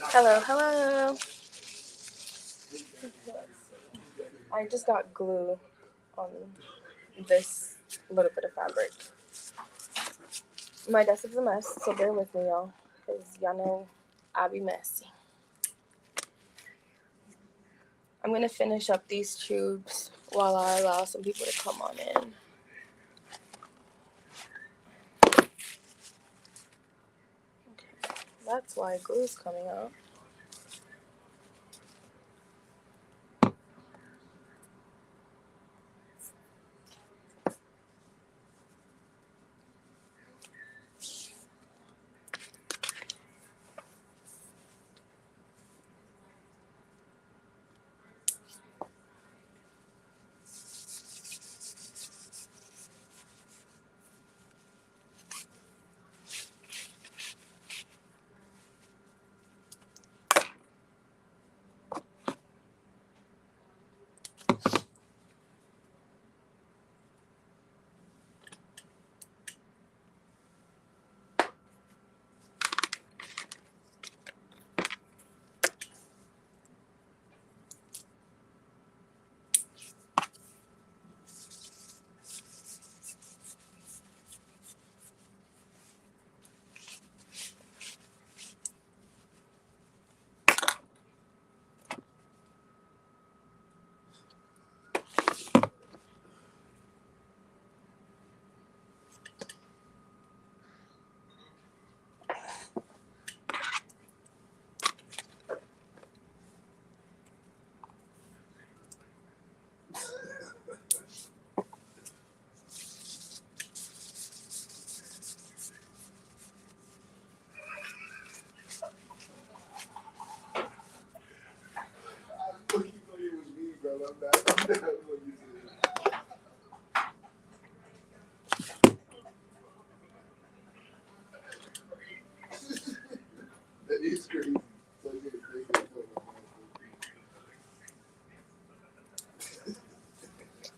Hello, hello. I just got glue on this little bit of fabric. My desk is a mess, so bear with me, y'all, because y'all know I be messy. I'm going to finish up these tubes while I allow some people to come on in. Okay, that's why glue's coming out.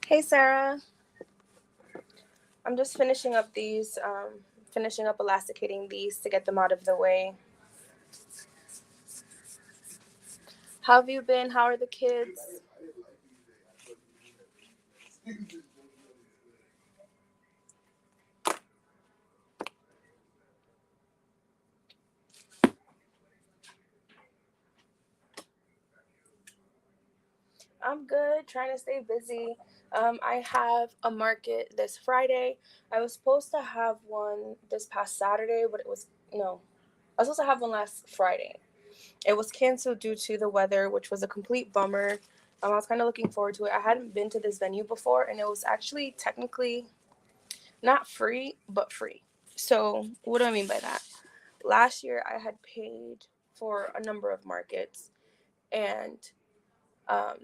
Hey, Sarah. I'm just finishing up these, finishing up elasticating these to get them out of the way. How have you been? How are the kids? I'm good, trying to stay busy. I have a market this Friday. I was supposed to have one this past Saturday, but I was supposed to have one last Friday. It was canceled due to the weather, which was a complete bummer. I was kind of looking forward to it. I hadn't been to this venue before, and it was actually technically not free, but free. So, what do I mean by that? Last year, I had paid for a number of markets, and um,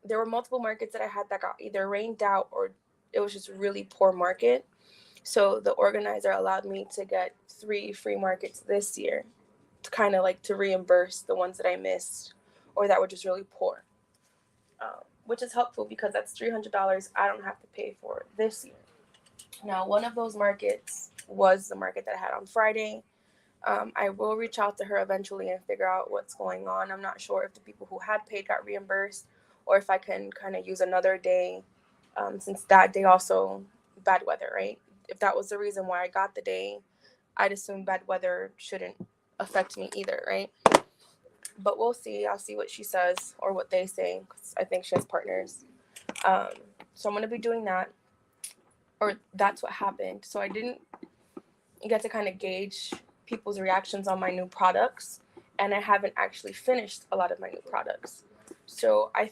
there were multiple markets that I had that got either rained out or it was just really poor market. So the organizer allowed me to get 3 free markets this year to kind of like to reimburse the ones that I missed or that were just really poor, which is helpful because that's $300 I don't have to pay for this year. Now, one of those markets was the market that I had on Friday. I will reach out to her eventually and figure out what's going on. I'm not sure if the people who had paid got reimbursed or if I can kind of use another day, since that day also bad weather, right? If that was the reason why I got the day, I'd assume bad weather shouldn't affect me either, right? But we'll see. I'll see what she says or what they say because I think she has partners. Um, so I'm going to be doing that, or that's what happened. So I didn't get to kind of gauge people's reactions on my new products, and I haven't actually finished a lot of my new products. So I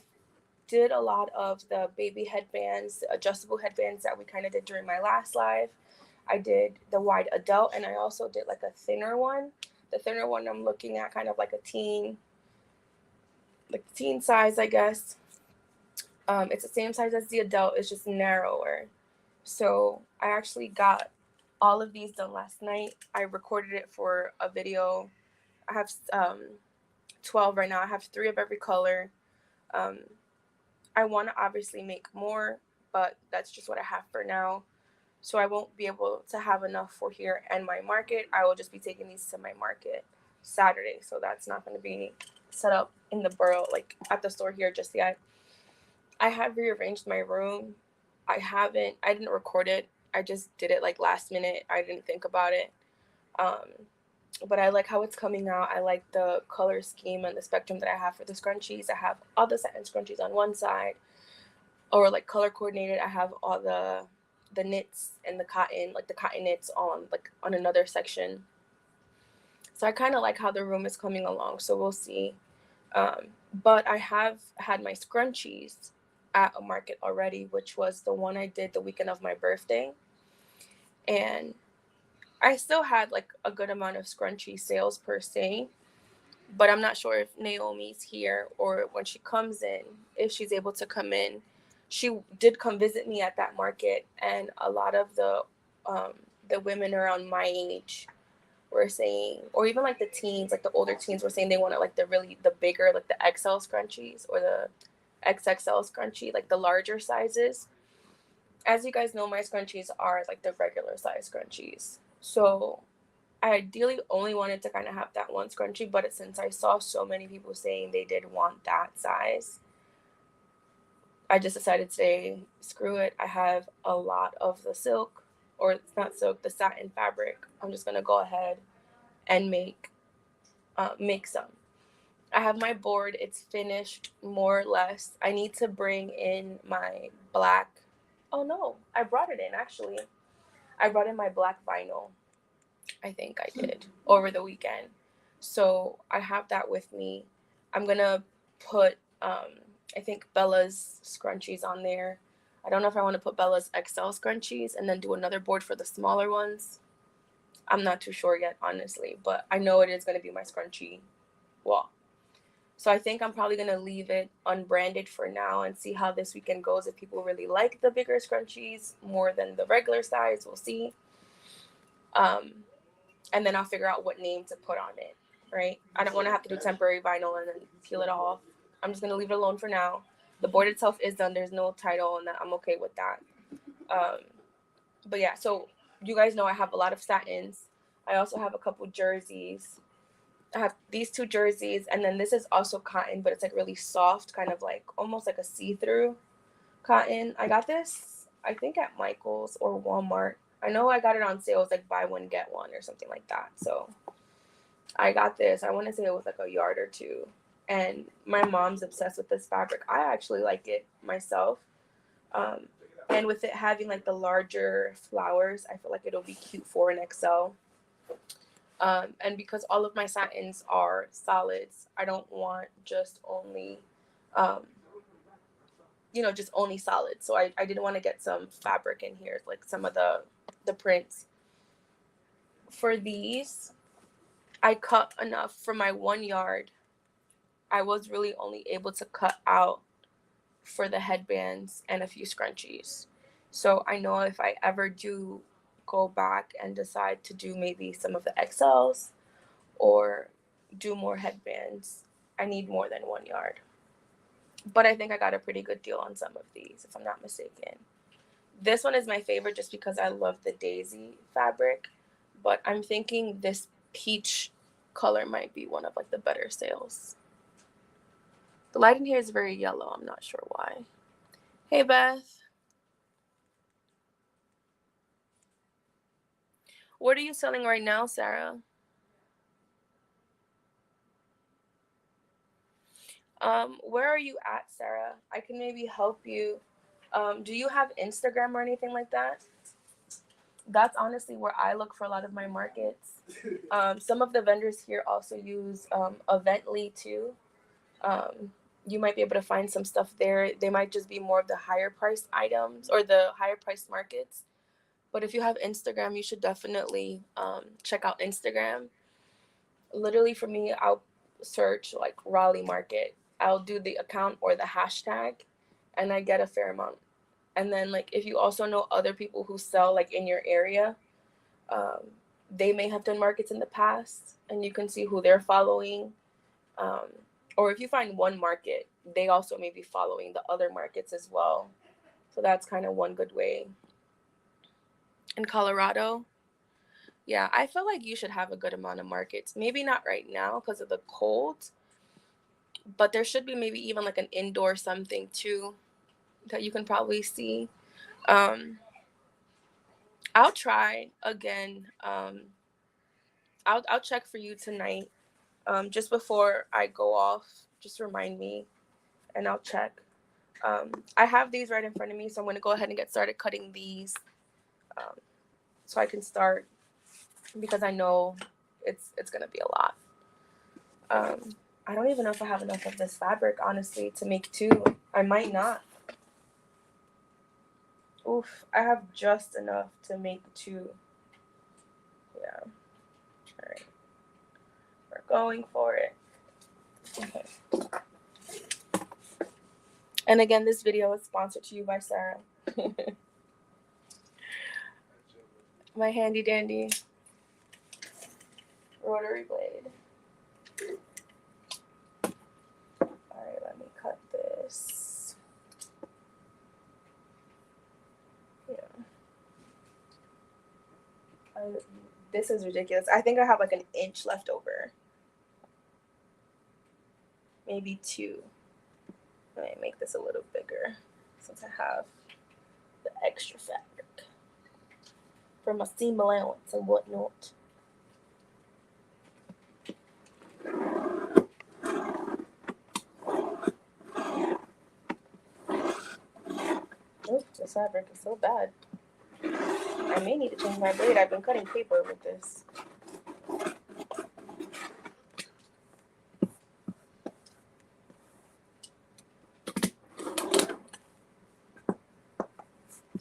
did a lot of the baby headbands, the adjustable headbands that we kind of did during my last live. I did the wide adult, and I also did like a thinner one. The thinner one I'm looking at kind of like a teen, like teen size, I guess. It's the same size as the adult, it's just narrower. So I actually got all of these done last night. I recorded it for a video. I have 12 right now. I have 3 of every color. I want to obviously make more, but that's just what I have for now. So I won't be able to have enough for here and my market. I will just be taking these to my market Saturday. So that's not going to be set up in the borough, like at the store here just yet. I have rearranged my room. I didn't record it. I just did it like last minute. I didn't think about it. Um, but I like how it's coming out. I like the color scheme and the spectrum that I have for the scrunchies. I have all the satin scrunchies on one side, or like color coordinated. I have all the knits and the cotton, like the cotton knits on like on another section. So I kind of like how the room is coming along. So we'll see. But I have had my scrunchies at a market already, which was the one I did the weekend of my birthday. And I still had like a good amount of scrunchie sales per se, but I'm not sure if Naomi's here or when she comes in, if she's able to come in. She did come visit me at that market, and a lot of the women around my age were saying, or even like the teens, like the older teens were saying they wanted like the bigger, like the XL scrunchies or the XXL scrunchie, like the larger sizes. As you guys know, my scrunchies are like the regular size scrunchies. So I ideally only wanted to kind of have that one scrunchie, but since I saw so many people saying they did want that size, I just decided to say, screw it. I have a lot of the silk, or it's not silk, the satin fabric. I'm just gonna go ahead and make some. I have my board. It's finished more or less. I need to bring in my black. Oh no, I brought it in actually. I brought in my black vinyl. I think I did over the weekend. So I have that with me. I'm gonna put I think Bella's scrunchies on there. I don't know if I want to put Bella's XL scrunchies and then do another board for the smaller ones. I'm not too sure yet, honestly, but I know it is gonna be my scrunchie wall. So I think I'm probably gonna leave it unbranded for now and see how this weekend goes. If people really like the bigger scrunchies more than the regular size, we'll see. Um, and then I'll figure out what name to put on it, right? I don't want to have to do temporary vinyl and then peel it off. I'm just going to leave it alone for now. The board itself is done. There's no title and that. I'm okay with that. Um, but yeah, so you guys know I have a lot of satins. I also have a couple jerseys. I have these two jerseys, and then this is also cotton, but it's like really soft, kind of like almost like a see-through cotton. I got this, I think, at Michael's or Walmart. I know I got it on sale. It was like buy one, get one or something like that. So I got this. I want to say it was like a yard or two. And my mom's obsessed with this fabric. I actually like it myself. Um, and with it having like the larger flowers, I feel like it'll be cute for an XL. And because all of my satins are solids, I don't want just only, um, just only solids. So I didn't want to get some fabric in here, like some of the prints. For these, I cut enough for my 1 yard. I was really only able to cut out for the headbands and a few scrunchies. So I know if I ever do go back and decide to do maybe some of the XLs or do more headbands, I need more than 1 yard. But I think I got a pretty good deal on some of these, if I'm not mistaken. This one is my favorite just because I love the daisy fabric, but I'm thinking this peach color might be one of like the better sales. The light in here is very yellow. I'm not sure why. Hey, Beth. What are you selling right now, Sarah? Where are you at, Sarah? I can maybe help you. Do you have Instagram or anything like that? That's honestly where I look for a lot of my markets. Some of the vendors here also use Evently too. You might be able to find some stuff there. They might just be more of the higher priced items or the higher priced markets. But if you have Instagram, you should definitely check out Instagram. Literally for me, I'll search like Raleigh Market. I'll do the account or the hashtag and I get a fair amount. And then like if you also know other people who sell like in your area, um, they may have done markets in the past and you can see who they're following. Um, or if you find one market, they also may be following the other markets as well. So that's kind of one good way. in Colorado. Yeah, I feel like you should have a good amount of markets. Maybe not right now because of the cold, but there should be maybe even like an indoor something too that you can probably see. Um, I'll try again. I'll check for you tonight. Just before I go off, just remind me, and I'll check. I have these right in front of me, so I'm gonna go ahead and get started cutting these, um, so I can start because I know it's gonna be a lot. I don't even know if I have enough of this fabric, honestly, to make two. I might not. Oof, I have just enough to make two. Yeah. All right. We're going for it. Okay. And again, this video is sponsored to you by Sarah. My handy dandy rotary blade. Alright, let me cut this. Yeah. This is ridiculous. I think I have like an inch left over. Maybe 2. Let me make this a little bigger since I have the extra fabric for my seam allowance and whatnot. Oh, this fabric is so bad. I may need to change my blade. I've been cutting paper with this.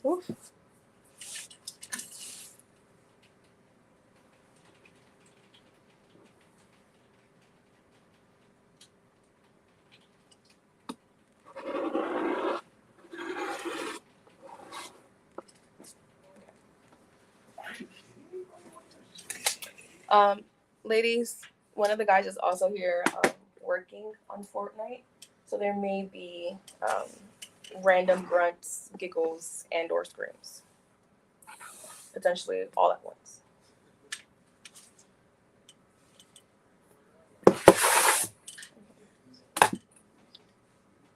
Oof. Ladies, one of the guys is also here working on Fortnite, so there may be random grunts, giggles, and or screams, potentially all at once.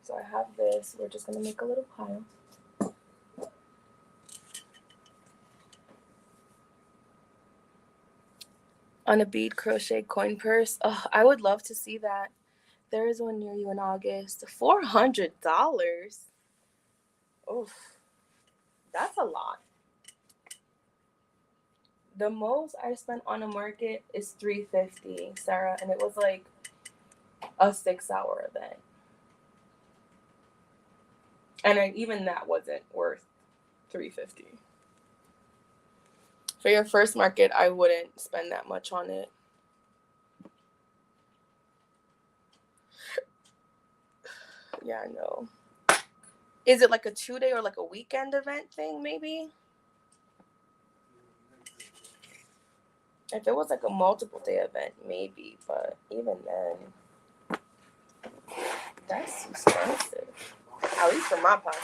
So I have this. We're just gonna make a little pile. On a bead crochet coin purse. Oh, I would love to see that. There is one near you in August. $400. Oof, that's a lot. The most I spent on a market is $350, Sarah, and it was like a 6-hour event. And even that wasn't worth $350. For your first market, I wouldn't spend that much on it. Yeah, I know. Is it like a 2-day or like a weekend event thing, maybe? If it was like a multiple day event, maybe, but even then, that's expensive. At least for my pocket.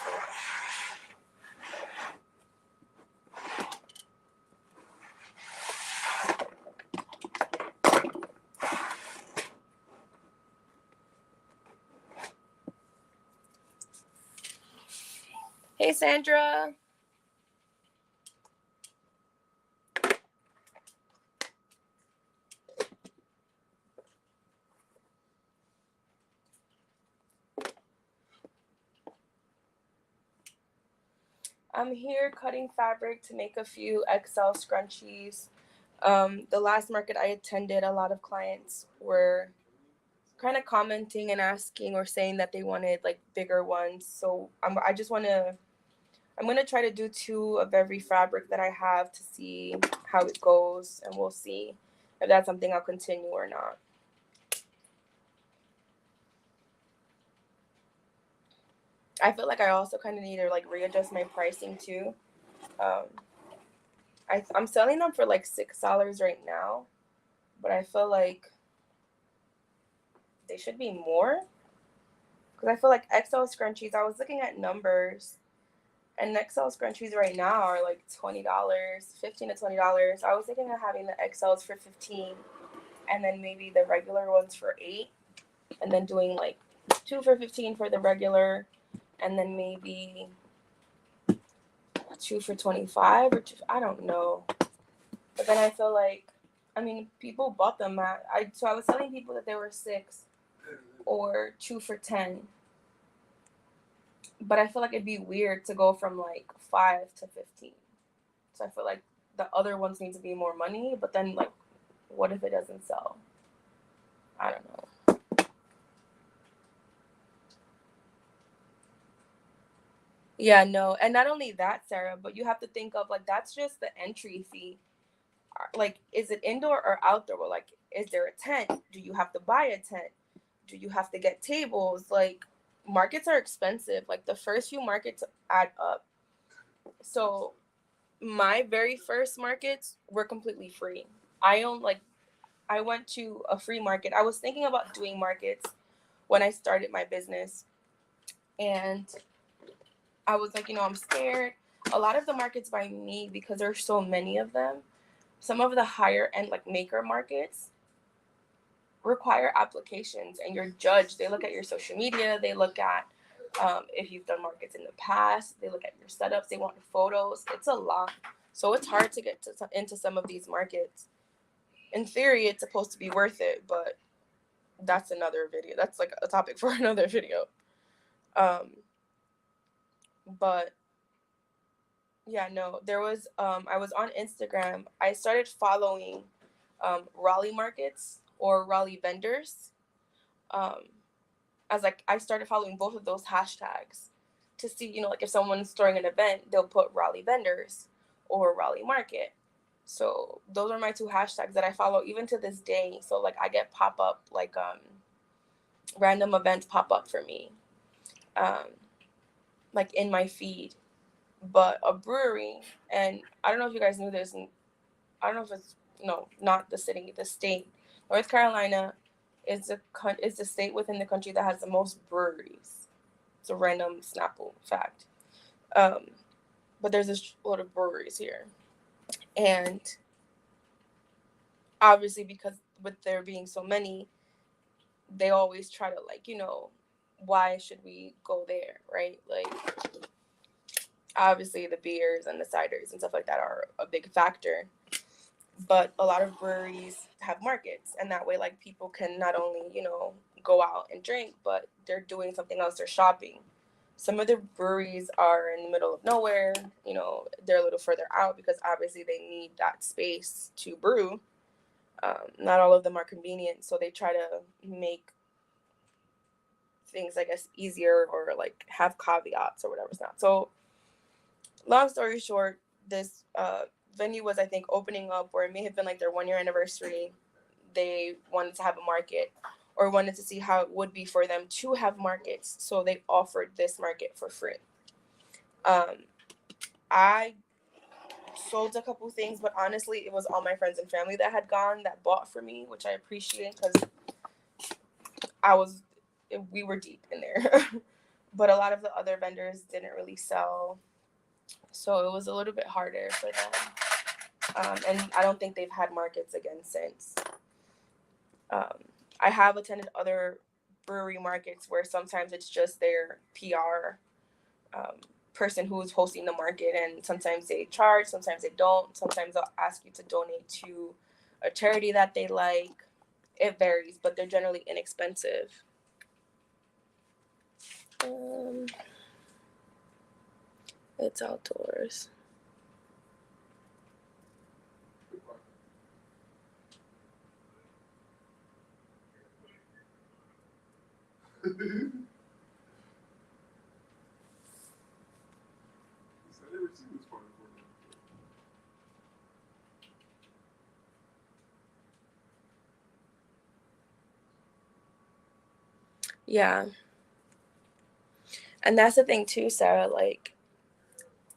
Hey, Sandra. I'm here cutting fabric to make a few XL scrunchies. The last market I attended, a lot of clients were kind of commenting and asking or saying that they wanted like bigger ones. So I'm gonna try to do 2 of every fabric that I have to see how it goes, and we'll see if that's something I'll continue or not. I feel like I also kind of need to like readjust my pricing too. Um, I'm selling them for like $6 right now, but I feel like they should be more because I feel like XL scrunchies. I was looking at numbers, And XL scrunchies right now are like $20, $15 to $20. I was thinking of having the XLs for 15, and then maybe the regular ones for 8, and then doing like 2 for 15 for the regular, and then maybe 2 for 25 or 2, I don't know. But then I feel like, I mean, people bought them so I was telling people that they were 6 or 2 for 10. But I feel like it'd be weird to go from like 5 to 15. So I feel like the other ones need to be more money, but then like, what if it doesn't sell? I don't know. Yeah, no. And not only that, Sarah, but you have to think of like, that's just the entry fee. Like, is it indoor or outdoor? Like, is there a tent? Do you have to buy a tent? Do you have to get tables? Like, markets are expensive. Like, the first few markets add up. So my very first markets were completely free. I went to a free market. I was thinking about doing markets when I started my business, and I was like, I'm scared. A lot of the markets by me, because there's so many of them, some of the higher end like maker markets require applications, and you're judged. They look at your social media. They look at if you've done markets in the past. They look at your setups. They want photos. It's a lot. So it's hard to get into some of these markets. In theory, it's supposed to be worth it, but that's another video. That's like a topic for another video. But yeah, no, there was, I was on Instagram. I started following Raleigh markets or Raleigh vendors. As like, I started following both of those hashtags to see, like if someone's throwing an event, they'll put Raleigh vendors or Raleigh market. So those are my 2 hashtags that I follow even to this day. So like I get pop up, like random events pop up for me, like in my feed. But a brewery, and I don't know if you guys knew this, and I don't know if it's, no, not the city, the state. North Carolina is the state within the country that has the most breweries. It's a random Snapple fact. But there's a lot of breweries here. And obviously, because with there being so many, they always try to like, why should we go there, right? Like, obviously the beers and the ciders and stuff like that are a big factor. But a lot of breweries have markets, and that way like people can not only, go out and drink, but they're doing something else, they're shopping. Some of the breweries are in the middle of nowhere, they're a little further out because obviously they need that space to brew. Not all of them are convenient, so they try to make things, I guess, easier or like have caveats or whatever's not. So long story short, this venue was, I think, opening up, or it may have been like their 1-year anniversary. They wanted to have a market, or wanted to see how it would be for them to have markets. So they offered this market for free. I sold a couple things, but honestly, it was all my friends and family that had gone that bought for me, which I appreciate because we were deep in there. But a lot of the other vendors didn't really sell, so it was a little bit harder for them. And I don't think they've had markets again since. I have attended other brewery markets where sometimes it's just their PR person who's hosting the market, and sometimes they charge, sometimes they don't. Sometimes they'll ask you to donate to a charity that they like. It varies, but they're generally inexpensive. It's outdoors. Yeah. And that's the thing too, Sarah. Like,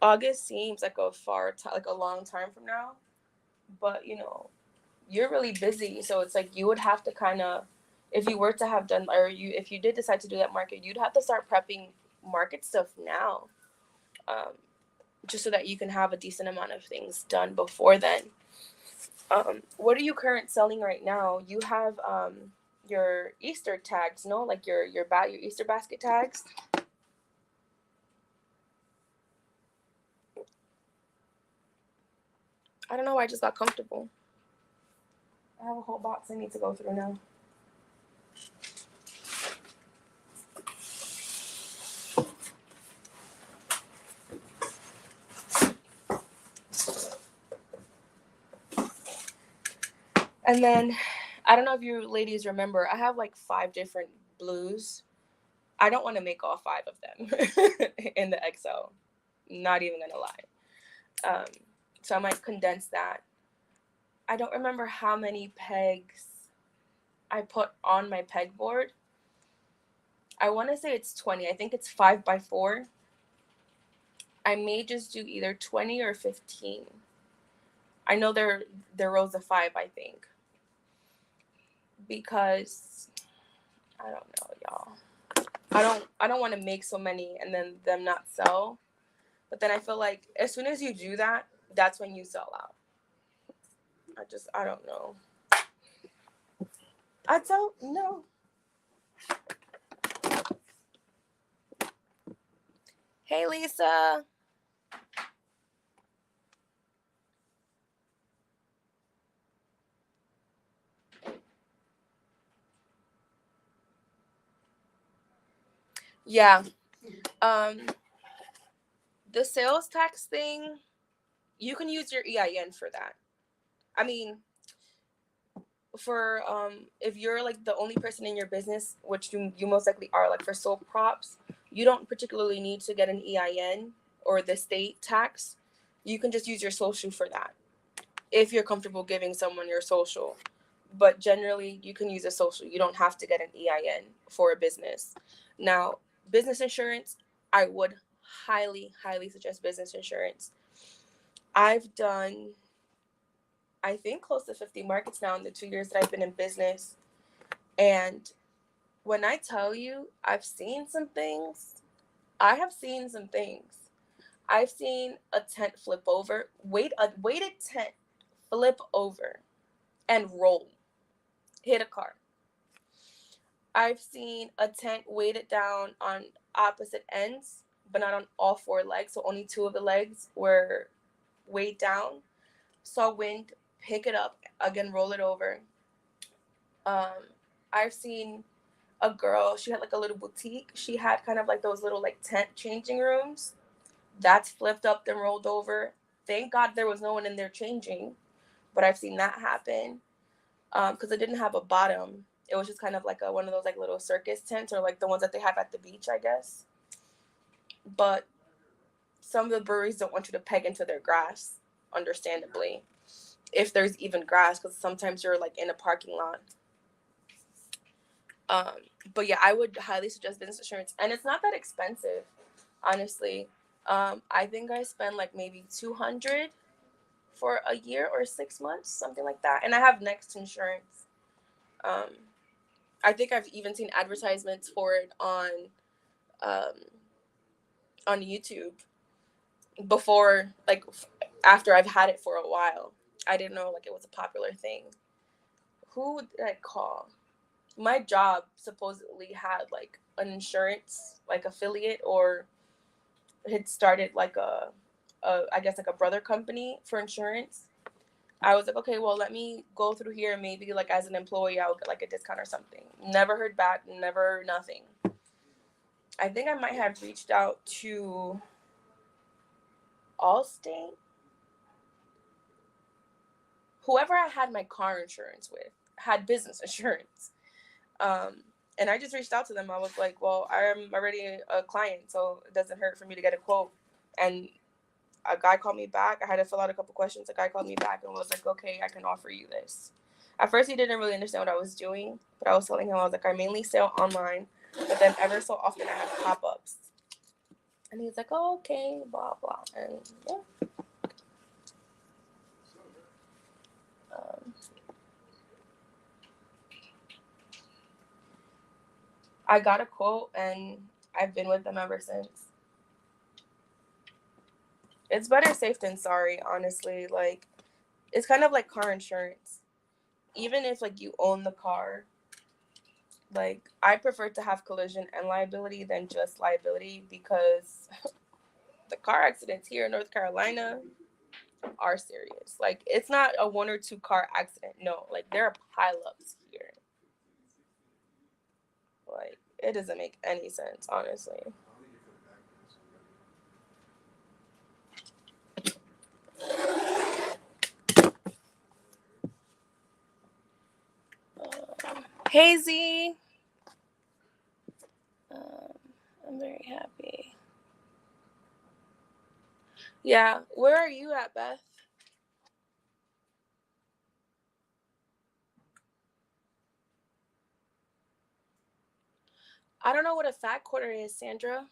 August seems like like a long time from now, but you're really busy, so it's like you would have to kind of, if you were to have done, or if you did decide to do that market, you'd have to start prepping market stuff now. just so that you can have a decent amount of things done before then. What are you current selling right now? You have your Easter tags, no? Like your Easter basket tags. I don't know why I just got comfortable. I have a whole box I need to go through now. And then, I don't know if you ladies remember, I have like 5 different blues. I don't want to make all 5 of them in the XL. Not even gonna lie. So I might condense that. I don't remember how many pegs I put on my pegboard. I want to say it's 20. I think it's 5x4. I may just do either 20 or 15. I know they're rows of 5, I think. Because I don't know, y'all. I don't want to make so many and then them not sell. But then I feel like as soon as you do that, that's when you sell out. I don't know. I don't know. Hey, Lisa. Yeah. The sales tax thing, you can use your EIN for that. I mean, for if you're like the only person in your business, which you most likely are, like for sole props, you don't particularly need to get an EIN or the state tax. You can just use your social for that if you're comfortable giving someone your social. But generally, you can use a social. You don't have to get an EIN for a business. Now, business insurance, I would highly, highly suggest business insurance. I've done, I think, close to 50 markets now in the 2 years that I've been in business. And when I tell you I've seen some things, I have seen some things. I've seen a tent flip over, a weighted tent flip over and roll, hit a car. I've seen a tent weighted down on opposite ends, but not on all 4 legs. So only 2 of the legs were weighed down. Saw wind, pick it up, again, roll it over. I've seen a girl, she had like a little boutique. She had kind of like those little like tent changing rooms. That's flipped up and rolled over. Thank God there was no one in there changing, but I've seen that happen. Because it didn't have a bottom. It was just kind of like one of those like little circus tents, or like the ones that they have at the beach, I guess. But some of the breweries don't want you to peg into their grass, understandably, if there's even grass, because sometimes you're like in a parking lot. But yeah, I would highly suggest business insurance, and it's not that expensive, honestly. I think I spend like maybe $200 for a year or 6 months, something like that, and I have Next Insurance. I think I've even seen advertisements for it on YouTube before, like after I've had it for a while. I didn't know like it was a popular thing. Who did I call? My job supposedly had like an insurance like affiliate, or had started like a I guess like a brother company for insurance. I was like, okay, well, let me go through here. Maybe like as an employee, I'll get like a discount or something. Never heard back. Never, nothing. I think I might have reached out to Allstate. Whoever I had my car insurance with had business insurance. And I just reached out to them. I was like, well, I'm already a client, so it doesn't hurt for me to get a quote. And a guy called me back. I had to fill out a couple questions. A guy called me back and was like, okay, I can offer you this. At first, he didn't really understand what I was doing, but I was telling him, I was like, I mainly sell online, but then ever so often I have pop-ups. And he's like, oh, okay, blah, blah. And yeah. I got a quote, and I've been with them ever since. It's better safe than sorry, honestly. Like, it's kind of like car insurance. Even if, like, you own the car, like, I prefer to have collision and liability than just liability because the car accidents here in North Carolina are serious. Like, it's not a 1 or 2 car accident. No, like, there are pileups here. Like, it doesn't make any sense, honestly. Hazy. I'm very happy. Yeah, where are you at, Beth? I don't know what a fat quarter is, Sandra.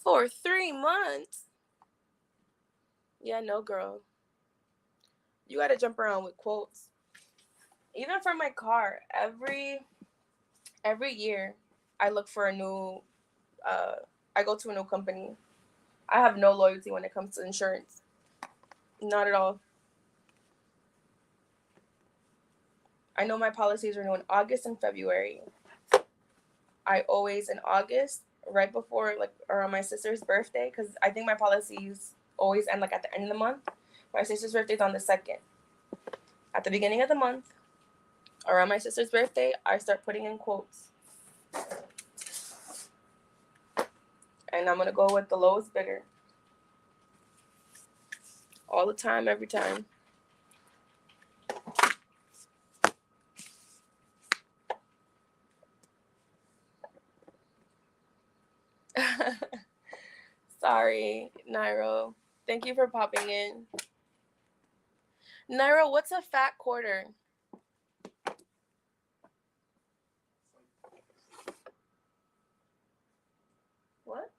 For 3 months? Yeah, no, girl. You gotta jump around with quotes. Even for my car, every year, I look for a new. I go to a new company. I have no loyalty when it comes to insurance. Not at all. I know my policies renew in August and February. I always in August, right before like around my sister's birthday, because I think my policies always end like at the end of the month. My sister's birthday's on the 2nd. At the beginning of the month, around my sister's birthday, I start putting in quotes. And I'm gonna go with the lowest bidder. All the time, every time. Sorry, Nairo. Thank you for popping in. Nairo, what's a fat quarter? What?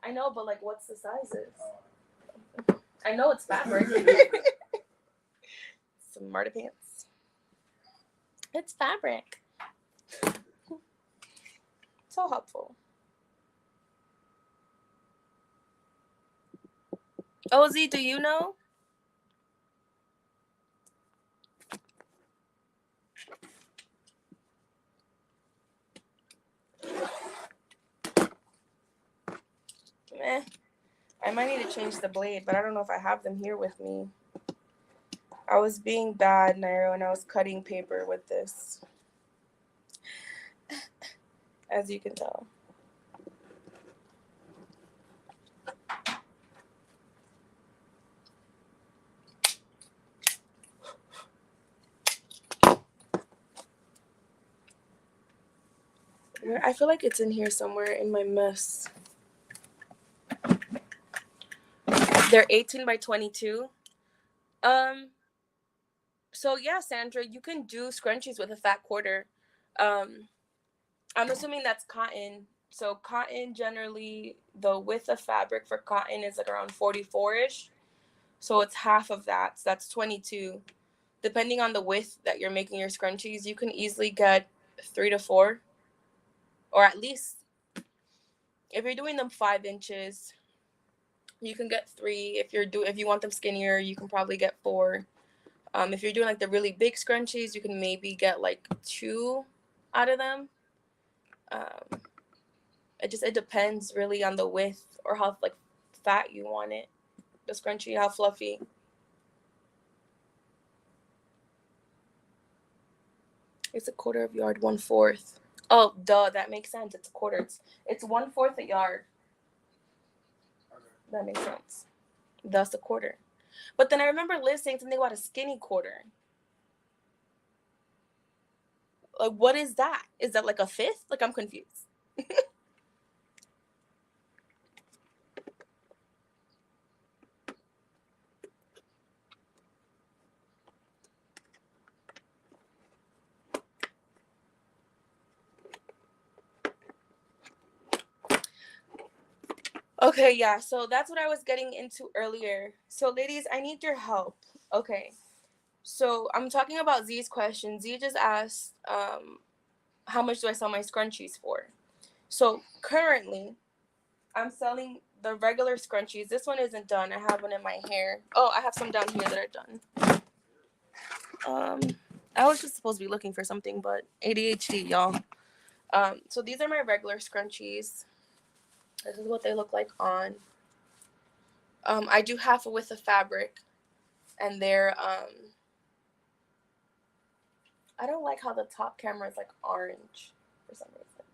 I know, but like, what's the sizes? I know it's fabric. Smarty pants. It's fabric. So helpful. OZ, do you know? Meh. I might need to change the blade, but I don't know if I have them here with me. I was being bad, Nairo, and I was cutting paper with this. As you can tell. I feel like it's in here somewhere in my mess. They're 18 by 22. So yeah, Sandra, you can do scrunchies with a fat quarter. I'm assuming that's cotton. So cotton generally, the width of fabric for cotton is like around 44-ish. So it's half of that. So that's 22. Depending on the width that you're making your scrunchies, you can easily get 3 to 4, or at least if you're doing them 5 inches, you can get 3. If you want them skinnier, you can probably get 4. If you're doing like the really big scrunchies, you can maybe get like 2 out of them. It depends really on the width or how like fat you want it. The scrunchie, how fluffy. It's a quarter of yard, 1/4. Oh, duh, that makes sense. It's a quarter. It's 1/4 a yard. Okay. That makes sense. Thus a quarter. But then I remember Liz saying something about a skinny quarter. Like, what is that? Is that like a fifth? Like, I'm confused. Okay, yeah, so that's what I was getting into earlier. So, ladies, I need your help. Okay, So I'm talking about Z's question. Z just asked, how much do I sell my scrunchies for? So currently, I'm selling the regular scrunchies. This one isn't done. I have one in my hair. Oh, I have some down here that are done. I was just supposed to be looking for something, but ADHD, y'all. So these are my regular scrunchies. This is what they look like on. I do half a width of fabric, and they're I don't like how the top camera is like orange for some reason.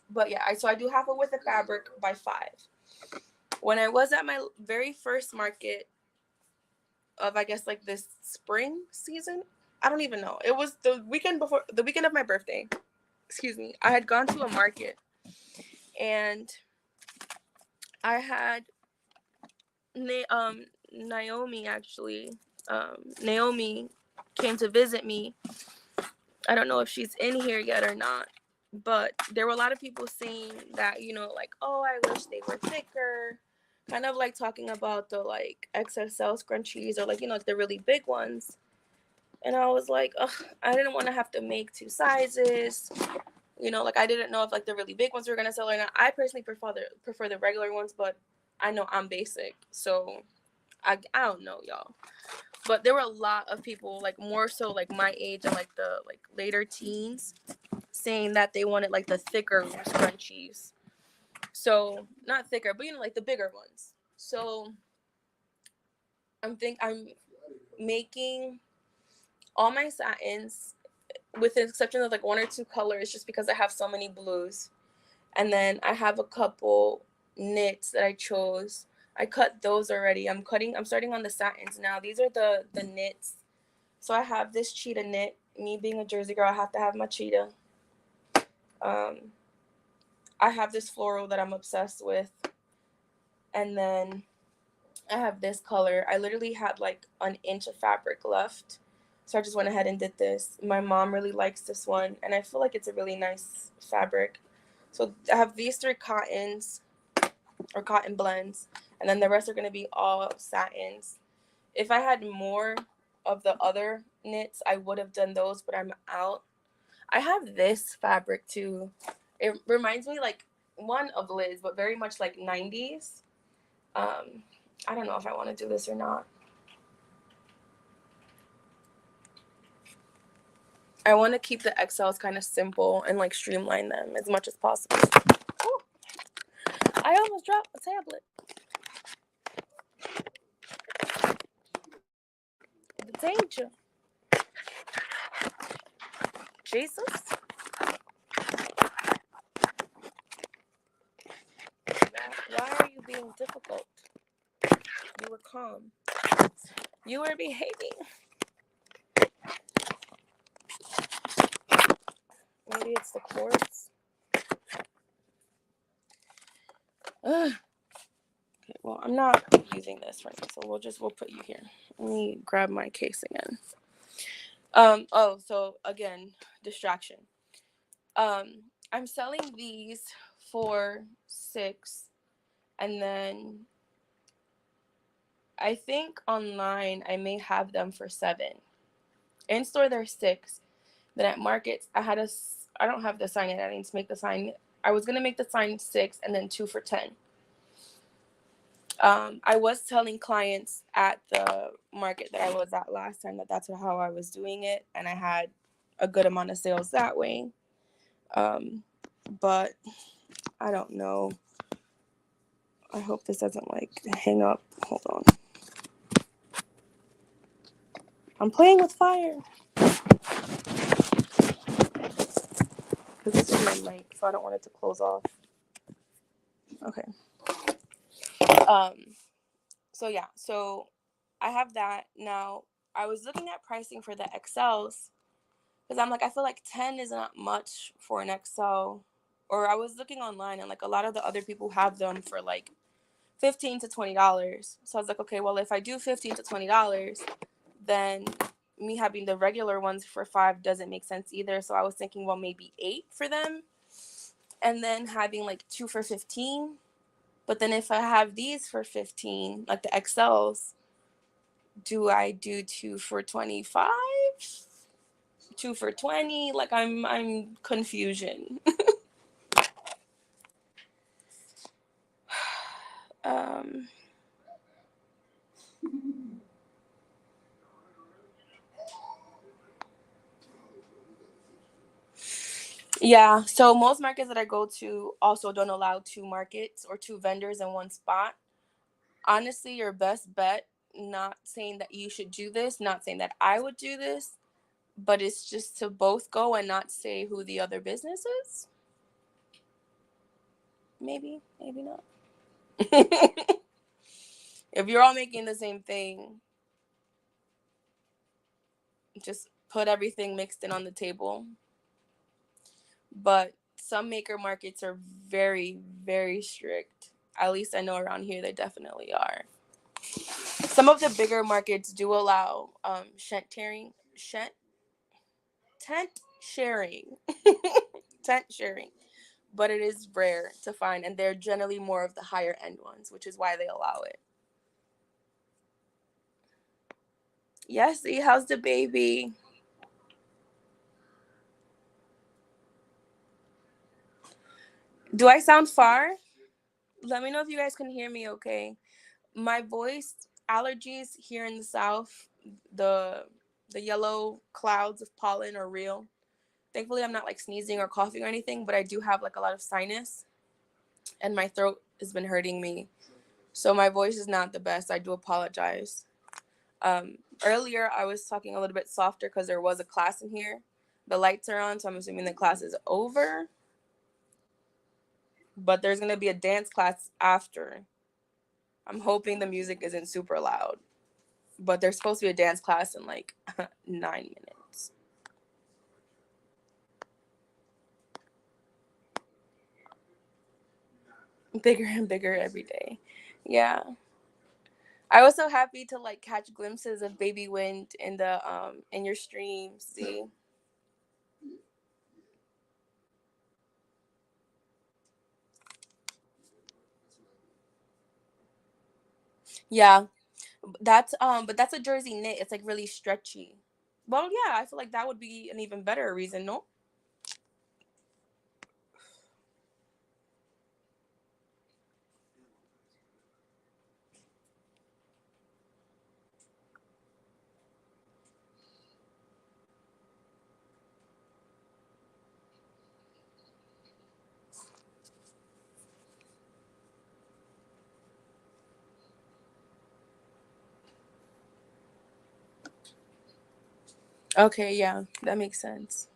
But yeah, so I do half a width of fabric by 5. When I was at my very first market of, I guess, like this spring season, I don't even know. It was the weekend of my birthday. Excuse me. I had gone to a market, and I had Naomi actually. Naomi came to visit me. I don't know if she's in here yet or not, but there were a lot of people saying that, like, oh, I wish they were thicker, kind of like talking about the like XXL scrunchies, or like, like the really big ones. And I was like, ugh, I didn't want to have to make 2 sizes. Like I didn't know if like the really big ones were gonna sell or not. I personally prefer the regular ones, but I know I'm basic, so I don't know, y'all. But there were a lot of people, like more so like my age and like the like later teens, saying that they wanted like the thicker scrunchies. So not thicker, but like the bigger ones. So I'm making all my satins with the exception of like 1 or 2 colors, just because I have so many blues. And then I have a couple knits that I chose. I cut those already. I'm starting on the satins now. These are the knits. So I have this cheetah knit. Me being a Jersey girl, I have to have my cheetah. I have this floral that I'm obsessed with. And then I have this color. I literally had like an inch of fabric left. So I just went ahead and did this. My mom really likes this one, and I feel like it's a really nice fabric. So I have these 3 cottons or cotton blends, and then the rest are going to be all satins. If I had more of the other knits, I would have done those, but I'm out. I have this fabric too. It reminds me like one of Liz, but very much like 90s. I don't know if I want to do this or not. I want to keep the XLs kind of simple and like streamline them as much as possible. Ooh, I almost dropped a tablet. The danger. Jesus. Why are you being difficult? You were calm. You were behaving. Maybe it's the cords. Ugh. Okay, well, I'm not using this right now, so we'll put you here. Let me grab my case again. So again, distraction. I'm selling these for $6, and then I think online I may have them for $7. In store they're $6. Then at markets I don't have the sign yet. I need to make the sign. I was gonna make the sign 6 and then 2 for $10. I was telling clients at the market that I was at last time that that's how I was doing it, and I had a good amount of sales that way. But I don't know. I hope this doesn't like hang up. Hold on. I'm playing with fire. Because this is my mic, so I don't want it to close off. Okay. So yeah, so I have that. Now, I was looking at pricing for the XLs, because I'm like, I feel like 10 is not much for an XL. Or I was looking online, and like a lot of the other people have them for like $15 to $20. So I was like, okay, well, if I do $15 to $20, then me having the regular ones for $5 doesn't make sense either. So I was thinking, well, maybe 8 for them, and then having like 2 for $15. But then if I have these for $15, like the XLs, Do I do 2 for $25? 2 for $20? Like I'm confusion. um Yeah, so most markets that I go to also don't allow two markets or two vendors in one spot. Honestly, your best bet, not saying that you should do this, not saying that I would do this, but it's just to both go and not say who the other business is. Maybe, maybe not. If you're all making the same thing, just put everything mixed in on the table. But some maker markets are very, very strict. At least I know around here they definitely are. Some of the bigger markets do allow tent sharing, tent sharing, but it is rare to find, and they're generally more of the higher end ones, which is why they allow it. Yes, see, how's the baby? Do I sound far? Let me know if you guys can hear me okay. My voice, allergies here in the south, the the yellow clouds of pollen are real. Thankfully I'm not like sneezing or coughing or anything, but I do have like a lot of sinus and my throat has been hurting me. So my voice is not the best. I do apologize. Earlier I was talking a little bit softer because there was a class in here. The lights are on, so I'm assuming the class is over. But there's gonna be a dance class after. I'm hoping the music isn't super loud. But there's supposed to be a dance class in like 9 minutes. Bigger and bigger every day. Yeah. I was so happy to like catch glimpses of baby wind in your stream. See. Yeah. But that's a jersey knit. It's like really stretchy. Well, yeah, I feel like that would be an even better reason, no? Okay, yeah, that makes sense.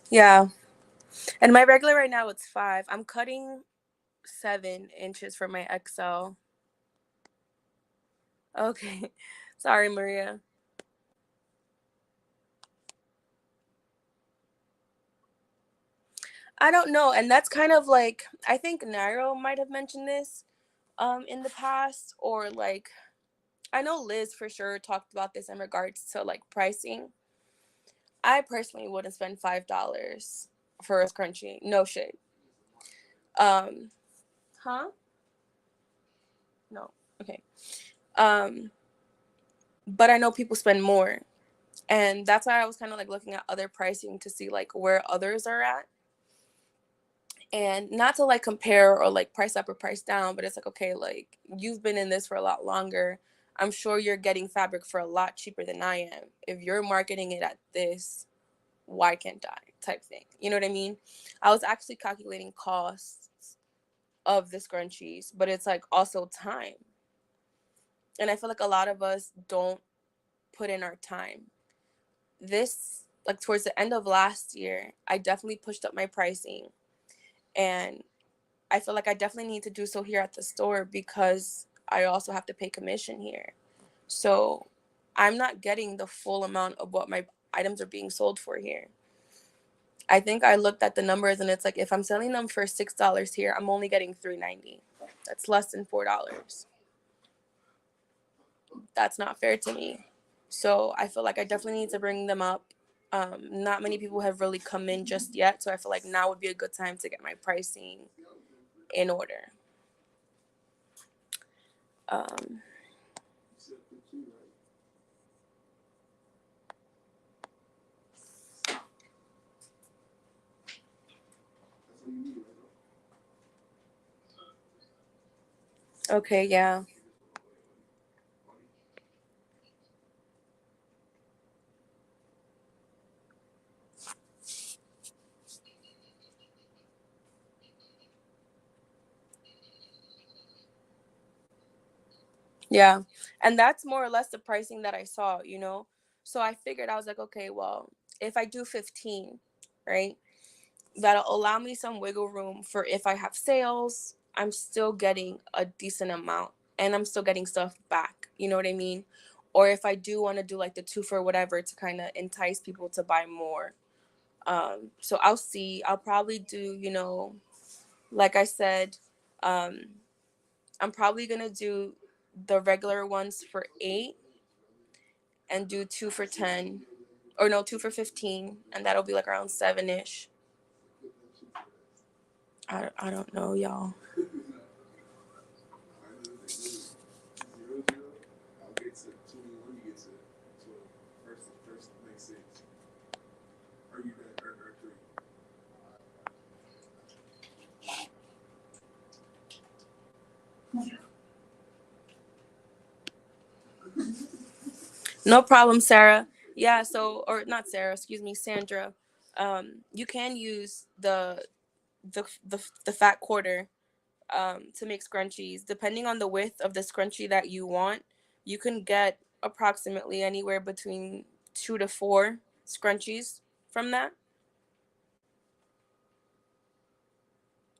Yeah. And my regular right now it's 5. I'm cutting 7 inches for my XL. Okay. Sorry, Maria. I don't know. And that's kind of like I think Nairo might have mentioned this in the past, or like I know Liz for sure talked about this in regards to like pricing. I personally wouldn't spend $5 for a scrunchie. No shit. Um huh? No. Okay. Um but I know people spend more. And that's why I was kind of like looking at other pricing to see like where others are at. And not to like compare or like price up or price down, but it's like, okay, like you've been in this for a lot longer. I'm sure you're getting fabric for a lot cheaper than I am. If you're marketing it at this, why can't I? Type thing. You know what I mean? I was actually calculating costs of the scrunchies, but it's like also time. And I feel like a lot of us don't put in our time. This, like towards the end of last year, I definitely pushed up my pricing. And I feel like I definitely need to do so here at the store because I also have to pay commission here. So I'm not getting the full amount of what my items are being sold for here. I think I looked at the numbers and it's like if I'm selling them for $6 here, I'm only getting $3.90. That's less than $4. That's not fair to me. So I feel like I definitely need to bring them up. Not many people have really come in just yet, so I feel like now would be a good time to get my pricing in order. Um, okay, yeah. Yeah. And that's more or less the pricing that I saw, you know? So I figured, I was like, okay, well, if I do 15, right? That'll allow me some wiggle room for if I have sales, I'm still getting a decent amount and I'm still getting stuff back. You know what I mean? Or if I do want to do like the two for whatever to kind of entice people to buy more. So I'll see. I'll probably do, you know, like I said, um, I'm probably gonna do the regular ones for 8 and do 2 for 10, or no, 2 for 15, and that'll be like around 7ish. I don't know, y'all. No problem, Sarah. Yeah, so, or not Sarah, excuse me, Sandra. You can use the fat quarter to make scrunchies. Depending on the width of the scrunchie that you want, you can get approximately anywhere between 2 to 4 scrunchies from that.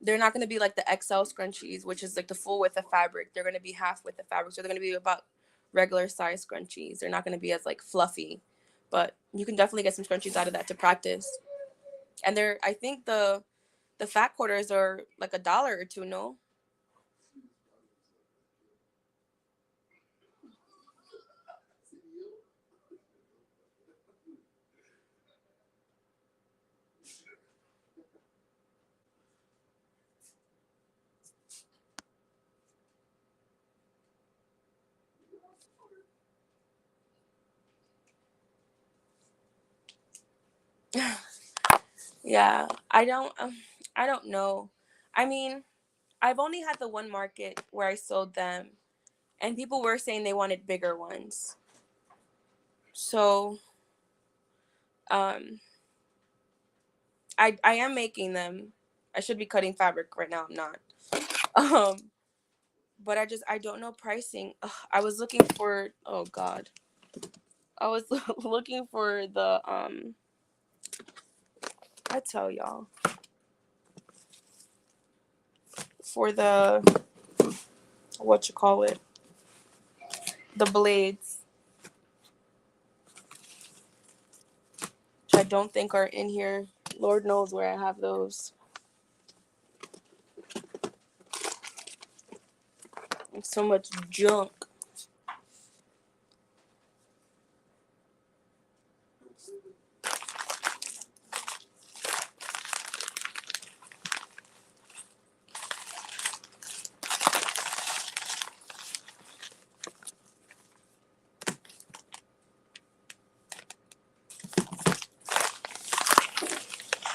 They're not going to be like the XL scrunchies, which is like the full width of fabric. They're going to be half width of fabric. So they're going to be about regular size scrunchies. They're not going to be as like fluffy, but you can definitely get some scrunchies out of that to practice. And they're, I think the fat quarters are like $1 or $2, no? Yeah, I don't know. I mean, I've only had the one market where I sold them, and people were saying they wanted bigger ones. So, um, I am making them. I should be cutting fabric right now. I'm not. Um, but I don't know pricing. Ugh, I was looking for, oh God, I was looking for the I tell y'all, for the, what you call it, the blades, which I don't think are in here. Lord knows where I have those. There's so much junk.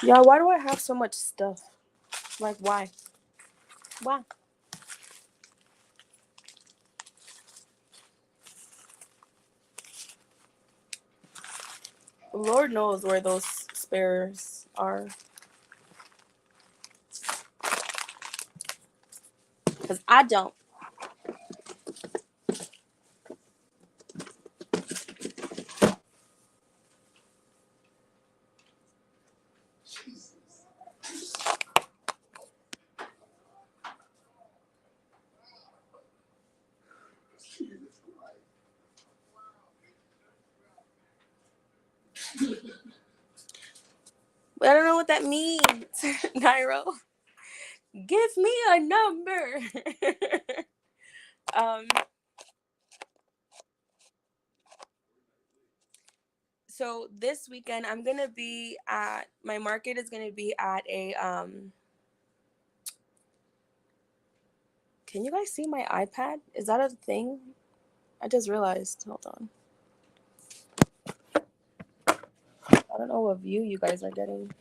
Yeah, why do I have so much stuff? Like, why? Why? Lord knows where those spares are. Because I don't. But I don't know what that means, Nairo. Give me a number. um, So this weekend I'm gonna be at my market is gonna be at a can you guys see my iPad? Is that a thing? I just realized. Hold on. I don't know what view you guys are getting.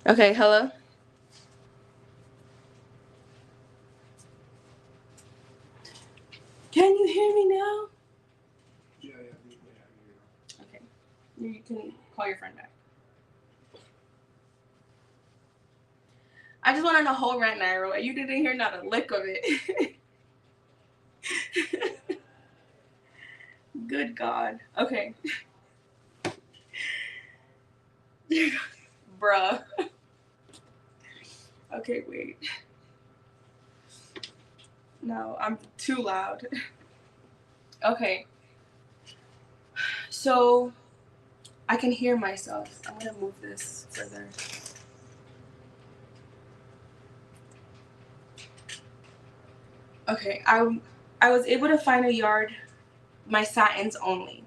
Okay, hello? Can you hear me now? Okay. You can call your friend back. I just went on a whole rant, Nairo, and you didn't hear not a lick of it. Good God. Okay. Bruh. Okay, wait. No, I'm too loud. Okay. So, I can hear myself. I'm gonna move this further. Okay, I was able to find a yard, my satins only.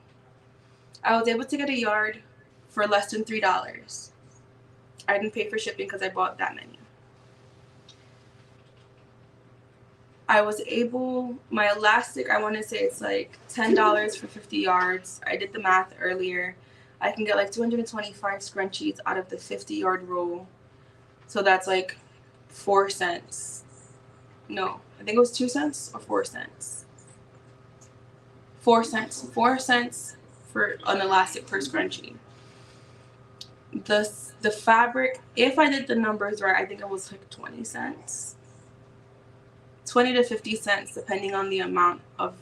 I was able to get a yard for less than $3. I didn't pay for shipping because I bought that many. I was able, my elastic, I want to say it's like $10 for 50 yards. I did the math earlier. I can get like 225 scrunchies out of the 50-yard roll. So that's like 4 cents. No, I think it was 2 cents or 4 cents. 4 cents. 4 cents for an elastic per scrunchie. The fabric, if I did the numbers right, I think it was like 20 cents. 20 to 50 cents depending on the amount of,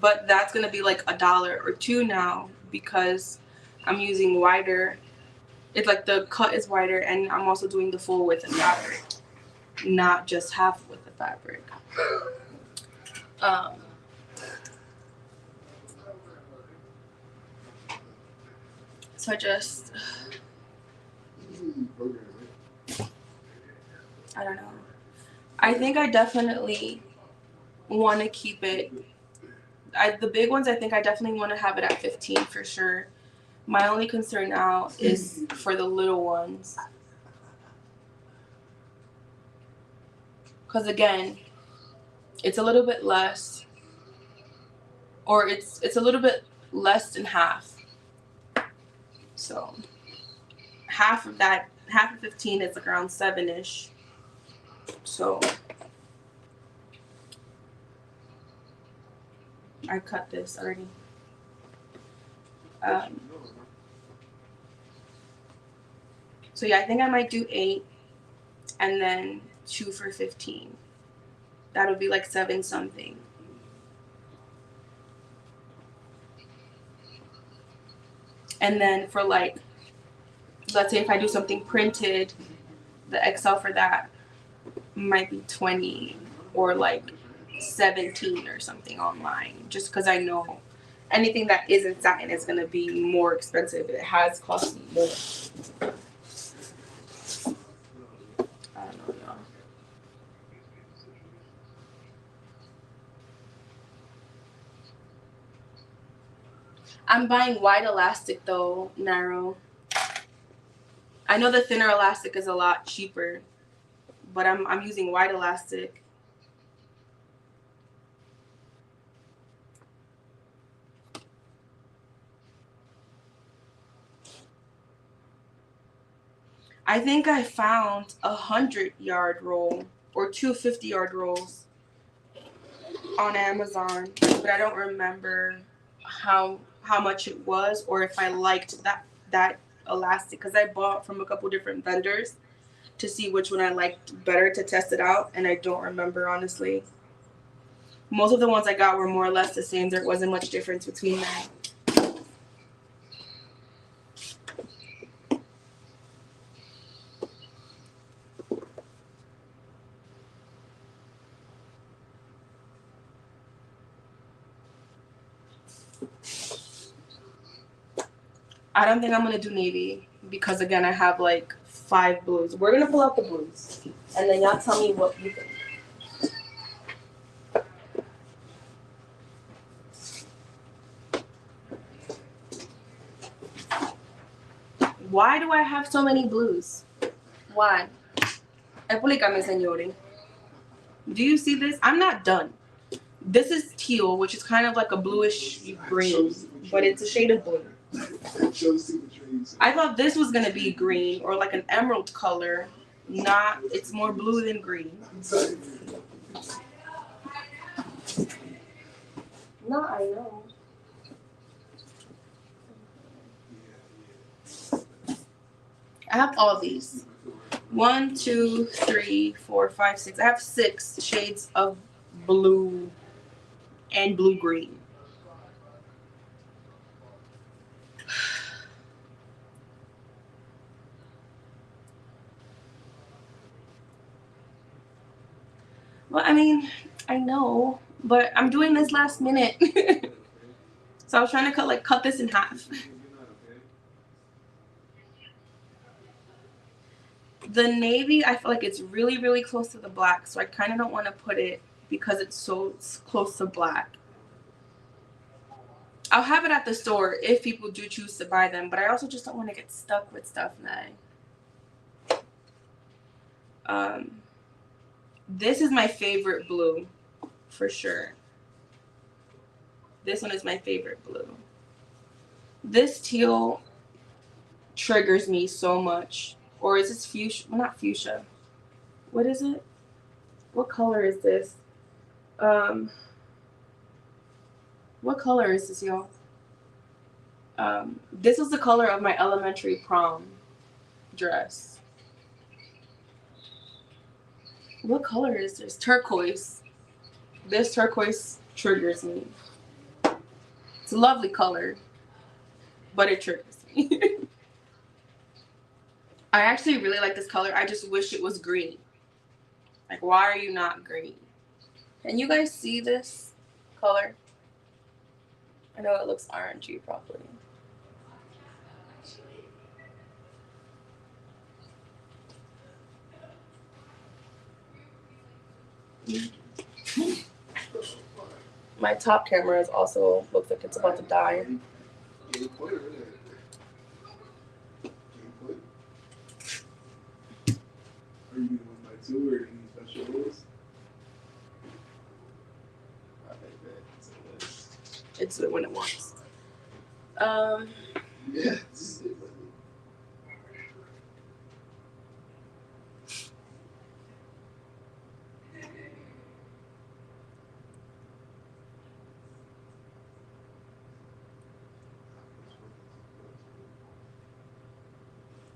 but that's gonna be like $1 or $2 now because I'm using wider. It's like the cut is wider and I'm also doing the full width of fabric, not just half width of fabric. So I don't know. I think I definitely want to keep it. The big ones, I think I definitely want to have it at 15 for sure. My only concern now is for the little ones. Because again, it's a little bit less, or it's a little bit less than half. So half of 15 is like around 7-ish. So I cut this already. So yeah, I think I might do 8 and then 2 for 15. That would be like 7 something. And then for like, let's say if I do something printed, the XL for that might be 20 or like 17 or something online, just because I know anything that isn't satin is going to be more expensive. It has cost me more. I don't know, y'all. I'm buying wide elastic though, narrow. I know the thinner elastic is a lot cheaper, but I'm using wide elastic. I think I found 100-yard roll or 250-yard rolls on Amazon, but I don't remember how much it was or if I liked that elastic, because I bought from a couple different vendors to see which one I liked better to test it out, and I don't remember honestly. Most of the ones I got were more or less the same. There wasn't much difference between them. I don't think I'm gonna do navy because again I have like 5 blues. We're gonna pull out the blues and then y'all tell me what you think. Why do I have so many blues? Why? Explícame, señores. Do you see this? I'm not done. This is teal, which is kind of like a bluish green, but it's a shade of blue. I thought this was gonna be green or like an emerald color. Not, it's more blue than green. No, I know. I have all these. 1, 2, 3, 4, 5, 6. I have 6 shades of blue and blue green. Well, I mean, I know, but I'm doing this last minute. So I was trying to cut this in half. The navy, I feel like it's really, really close to the black, so I kind of don't want to put it because it's close to black. I'll have it at the store if people do choose to buy them, but I also just don't want to get stuck with stuff now. This is my favorite blue, for sure. This one is my favorite blue. This teal triggers me so much. Or is this fuchsia? Well, not fuchsia. What is it? What color is this? What color is this, y'all? This was the color of my elementary prom dress. What color is this? Turquoise. This turquoise triggers me. It's a lovely color, but it triggers me. I actually really like this color. I just wish it was green. Like, why are you not green? Can you guys see this color? I know it looks orangey properly. My top camera is also looks like it's about to die. Are you doing by 2 or any special rules? It's when it wants. Yeah.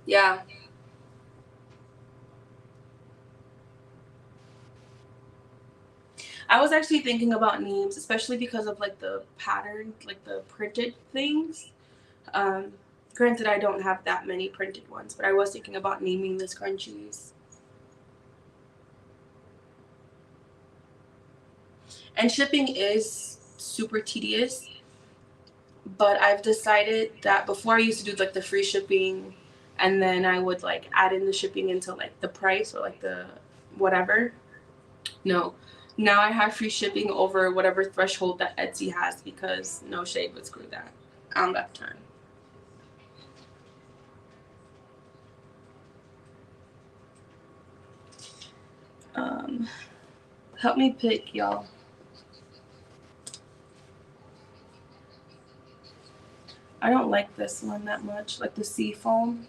Yeah. I was actually thinking about names, especially because of like the pattern, like the printed things. Granted, I don't have that many printed ones, but I was thinking about naming the scrunchies. And shipping is super tedious, but I've decided that before I used to do like the free shipping, and then I would like add in the shipping into like the price or like the whatever. No. Now I have free shipping over whatever threshold that Etsy has because no shade would screw that. I don't got time. Help me pick, y'all. I don't like this one that much, like the sea foam,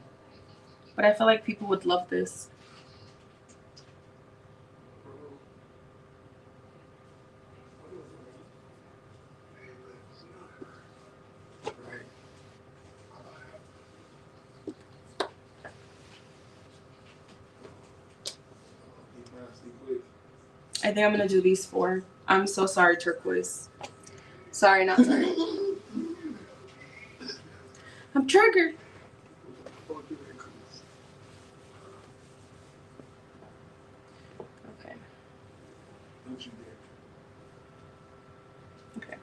but I feel like people would love this. I think I'm gonna do these 4. I'm so sorry, turquoise. Sorry, not sorry. I'm triggered. Okay. Okay.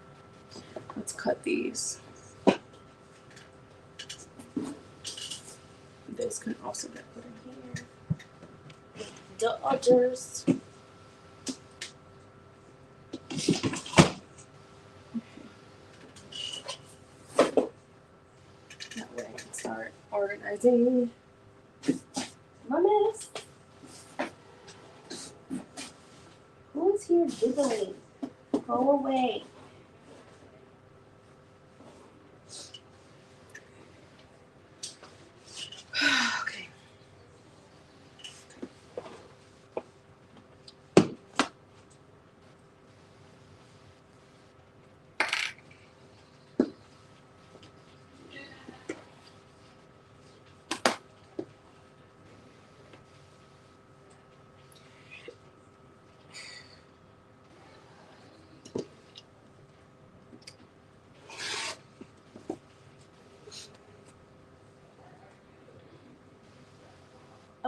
Let's cut these. This can also get put in here. Dodgers. That way I can start organizing my mess. Who's here giggling? Go away.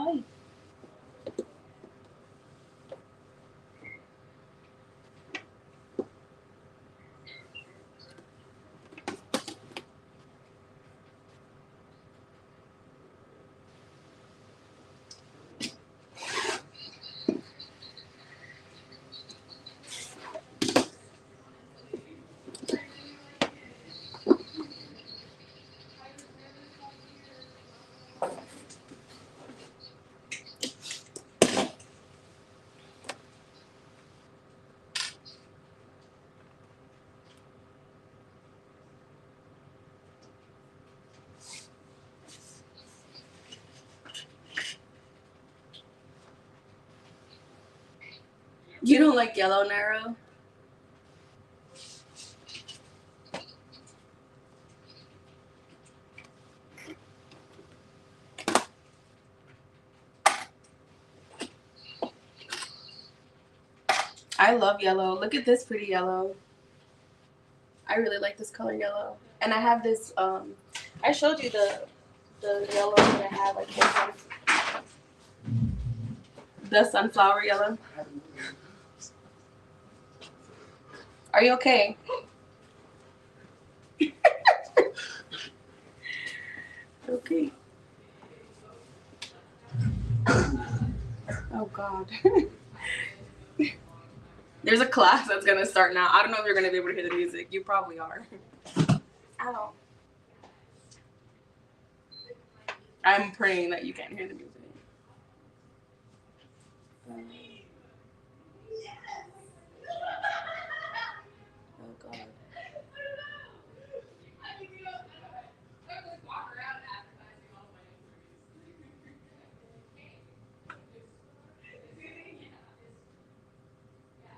Oh. You don't like yellow, Nairo? I love yellow. Look at this pretty yellow. I really like this color yellow. And I have this, I showed you the yellow that I have, like the sunflower yellow. Are you okay? Okay. Oh, God. There's a class that's going to start now. I don't know if you're going to be able to hear the music. You probably are. Ow. I'm praying that you can't hear the music. Oh, God.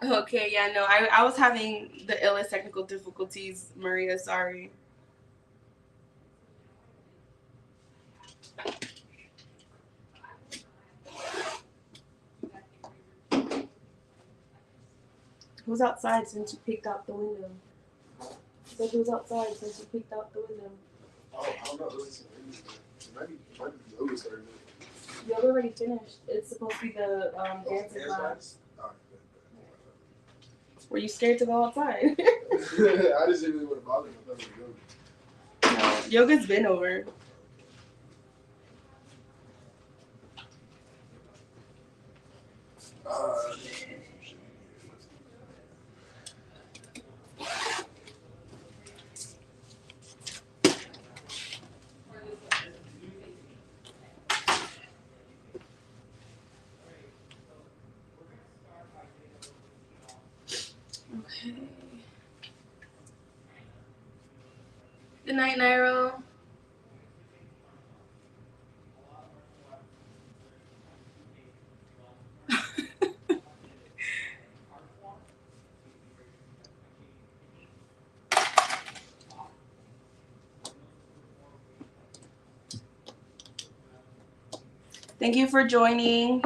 Okay, yeah, no, I was having the illest technical difficulties, Maria, sorry. Who's outside since you peeked out the window? So who's outside since you peeked out the window? Oh, I don't know. It might be yoga started. Yoga already finished. It's supposed to be the dancing class. Were you scared to go outside? I just didn't really want to bother him. I thought it was yoga. No, yoga's been over. Okay. Good night, Nairo. Thank you for joining.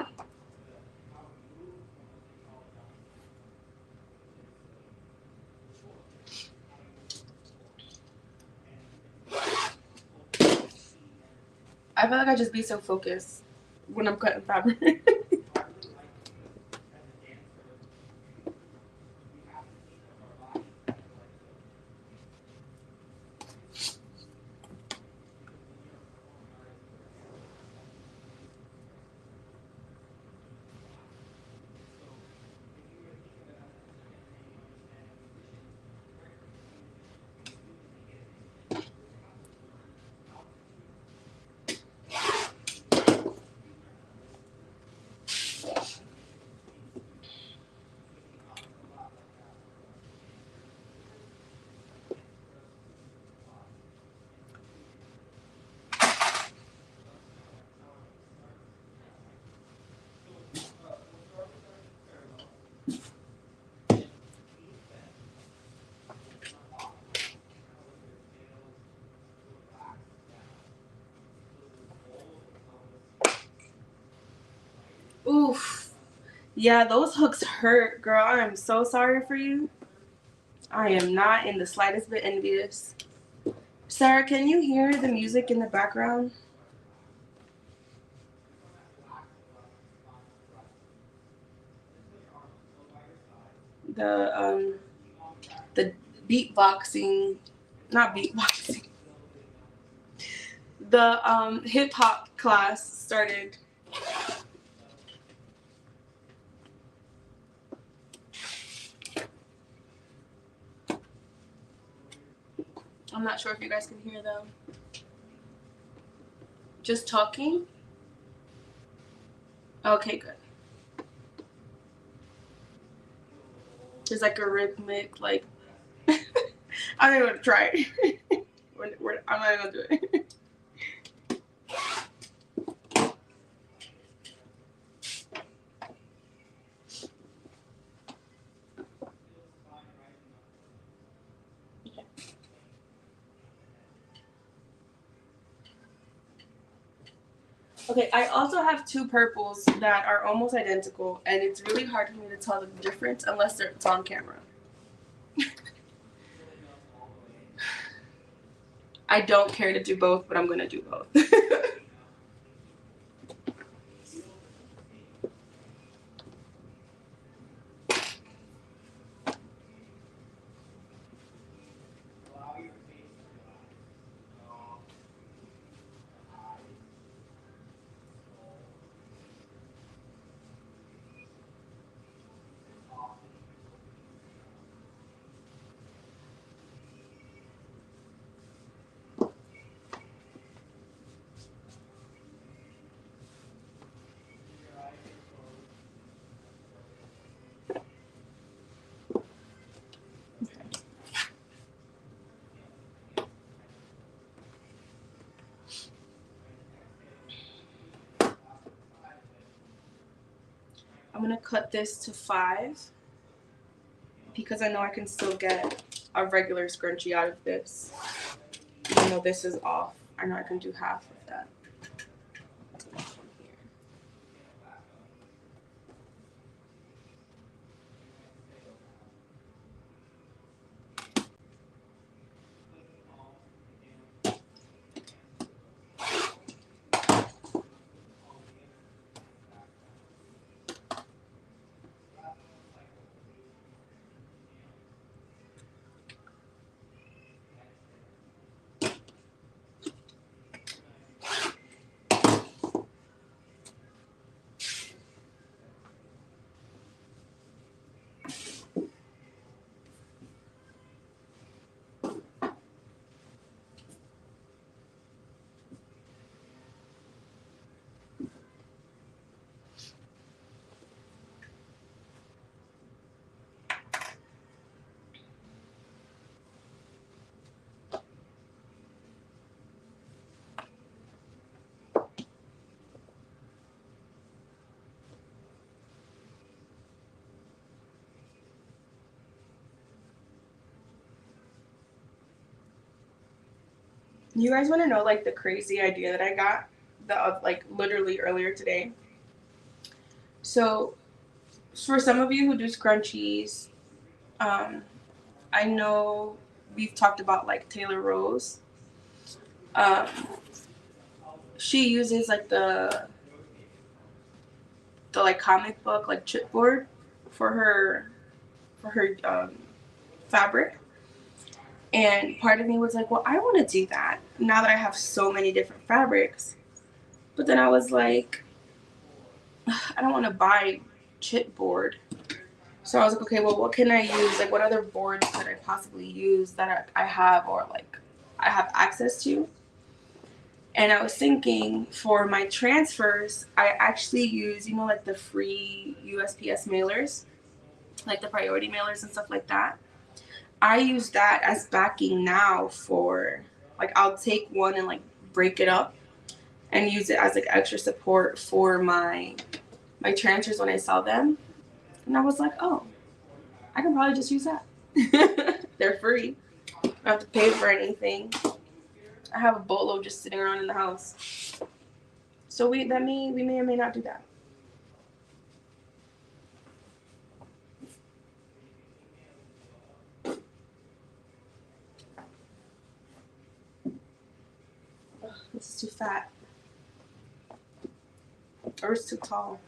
I feel like I just be so focused when I'm cutting fabric. Oof. Yeah, those hooks hurt, girl. I am so sorry for you. I am not in the slightest bit envious. Sarah, can you hear the music in the background? the beatboxing, not beatboxing, the hip hop class started. I'm not sure if you guys can hear them. Just talking? Okay, good. There's like a rhythmic, like, I'm not even gonna try it. I'm not even gonna do it. Okay, I also have two purples that are almost identical, and it's really hard for me to tell the difference unless it's on camera. I don't care to do both, but I'm gonna do both. I'm gonna cut this to 5 because I know I can still get a regular scrunchie out of this. Even though this is off, I know I can do half of that. You guys want to know like the crazy idea that I got like literally earlier today? So for some of you who do scrunchies, I know we've talked about like Taylor Rose. Um, she uses like the like comic book like chipboard for her fabric. And part of me was like, well, I want to do that now that I have so many different fabrics. But then I was like, I don't want to buy chipboard. So I was like, okay, well, what can I use? Like, what other boards could I possibly use that I have or like I have access to? And I was thinking for my transfers, I actually use, you know, like the free USPS mailers, like the priority mailers and stuff like that. I use that as backing now for, like, I'll take one and like break it up and use it as like extra support for my transfers when I sell them. And I was like, oh, I can probably just use that. They're free. I don't have to pay for anything. I have a boatload just sitting around in the house. So we may or may not do that. Ugh, this is too fat. Or it's too tall.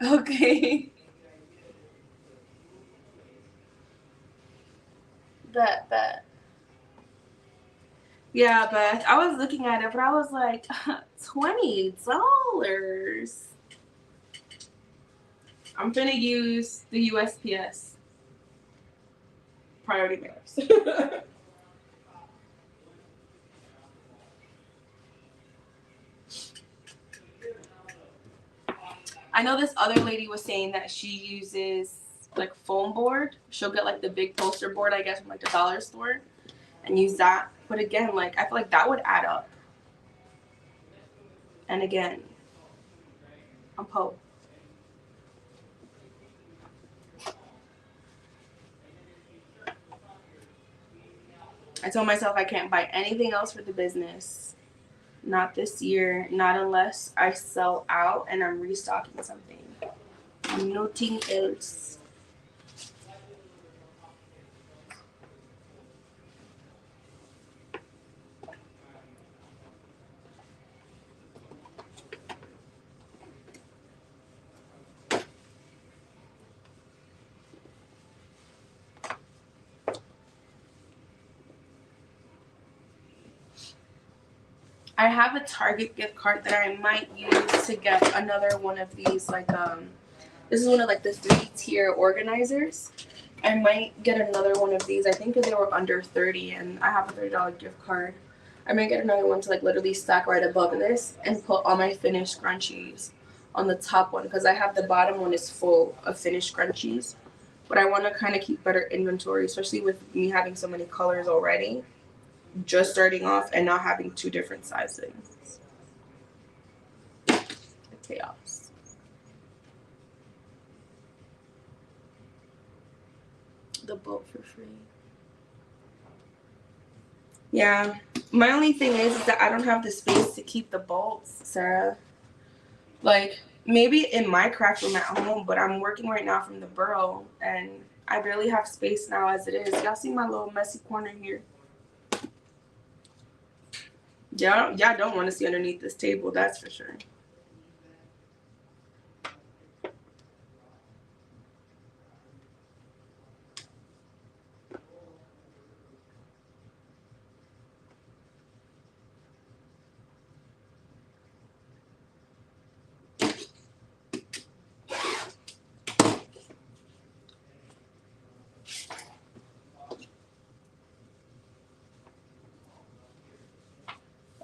Okay. Bet. Yeah, Beth. I was looking at it, but I was like, $20. I'm finna use the USPS priority mailers. I know this other lady was saying that she uses like foam board. She'll get like the big poster board, I guess, from like the dollar store and use that. But again, like I feel like that would add up. And again, I'm po. I told myself I can't buy anything else for the business. Not this year. Not unless I sell out and I'm restocking something. Nothing else. I have a Target gift card that I might use to get another one of these. Like, this is one of like the 3-tier organizers. I might get another one of these. I think they were under $30, and I have a $30 gift card. I might get another one to like literally stack right above this and put all my finished scrunchies on the top one, because I have the bottom one is full of finished scrunchies. But I want to kind of keep better inventory, especially with me having so many colors already. Just starting off and not having 2 different sizings. Chaos. The boat for free. Yeah. My only thing is that I don't have the space to keep the bolts, Sarah. Like, maybe in my craft room at home, but I'm working right now from the burrow, and I barely have space now as it is. Y'all see my little messy corner here? Y'all don't want to see underneath this table, that's for sure.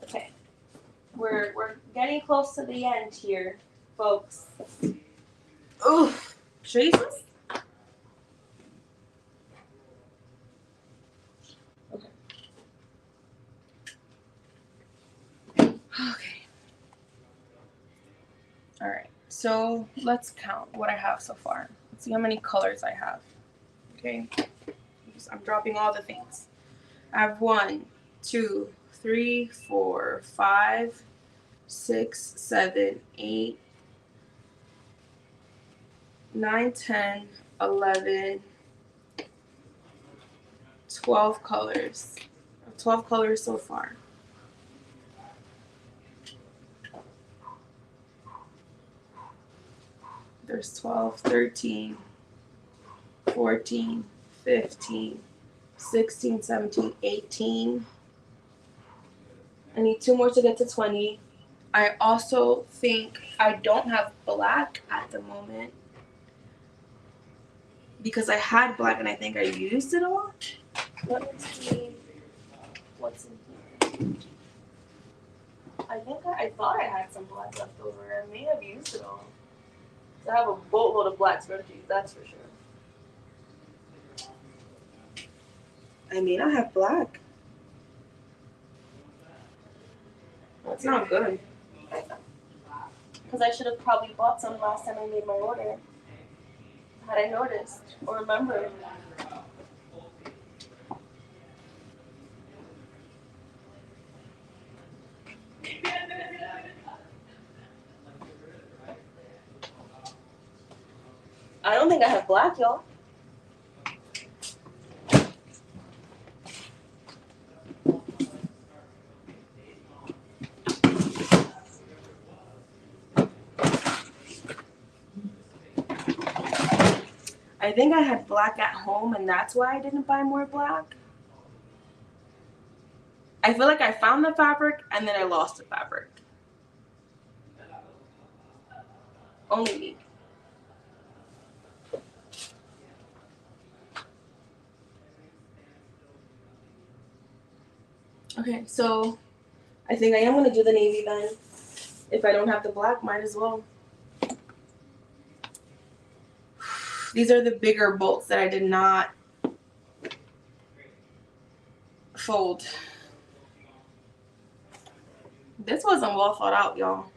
Okay. We're getting close to the end here, folks. Ooh, Jesus. Okay. Okay. All right. So let's count what I have so far. Let's see how many colors I have. Okay. I'm dropping all the things. I have 1, 2, 3, 4, 5, 6, 7, 8, 9, 10, 11, 12 colors. 12 colors so far. There's 12, 13, 14, 15, 16, 17, 18. I need 2 more to get to 20. I also think I don't have black at the moment because I had black and I think I used it all. Let me see what's in here. I thought I had some black left over. I may have used it all. I have a boatload of black scrunchies, that's for sure. I may not have black. That's not good. Because I should have probably bought some last time I made my order. Had I noticed or remembered. I don't think I have black, y'all. I think I had black at home, and that's why I didn't buy more black. I feel like I found the fabric and then I lost the fabric. Only me. Okay, so I think I am going to do the navy then. If I don't have the black, might as well. These are the bigger bolts that I did not fold. This wasn't well thought out, y'all.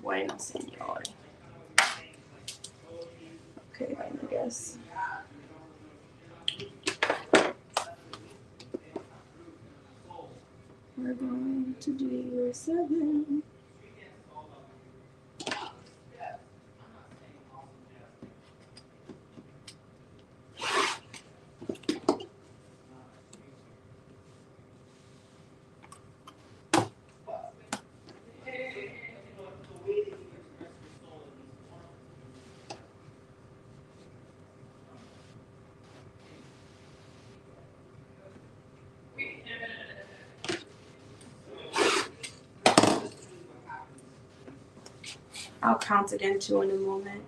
Bueno, señor. Okay, I guess. We're going to do 7. I'll count again too in a moment.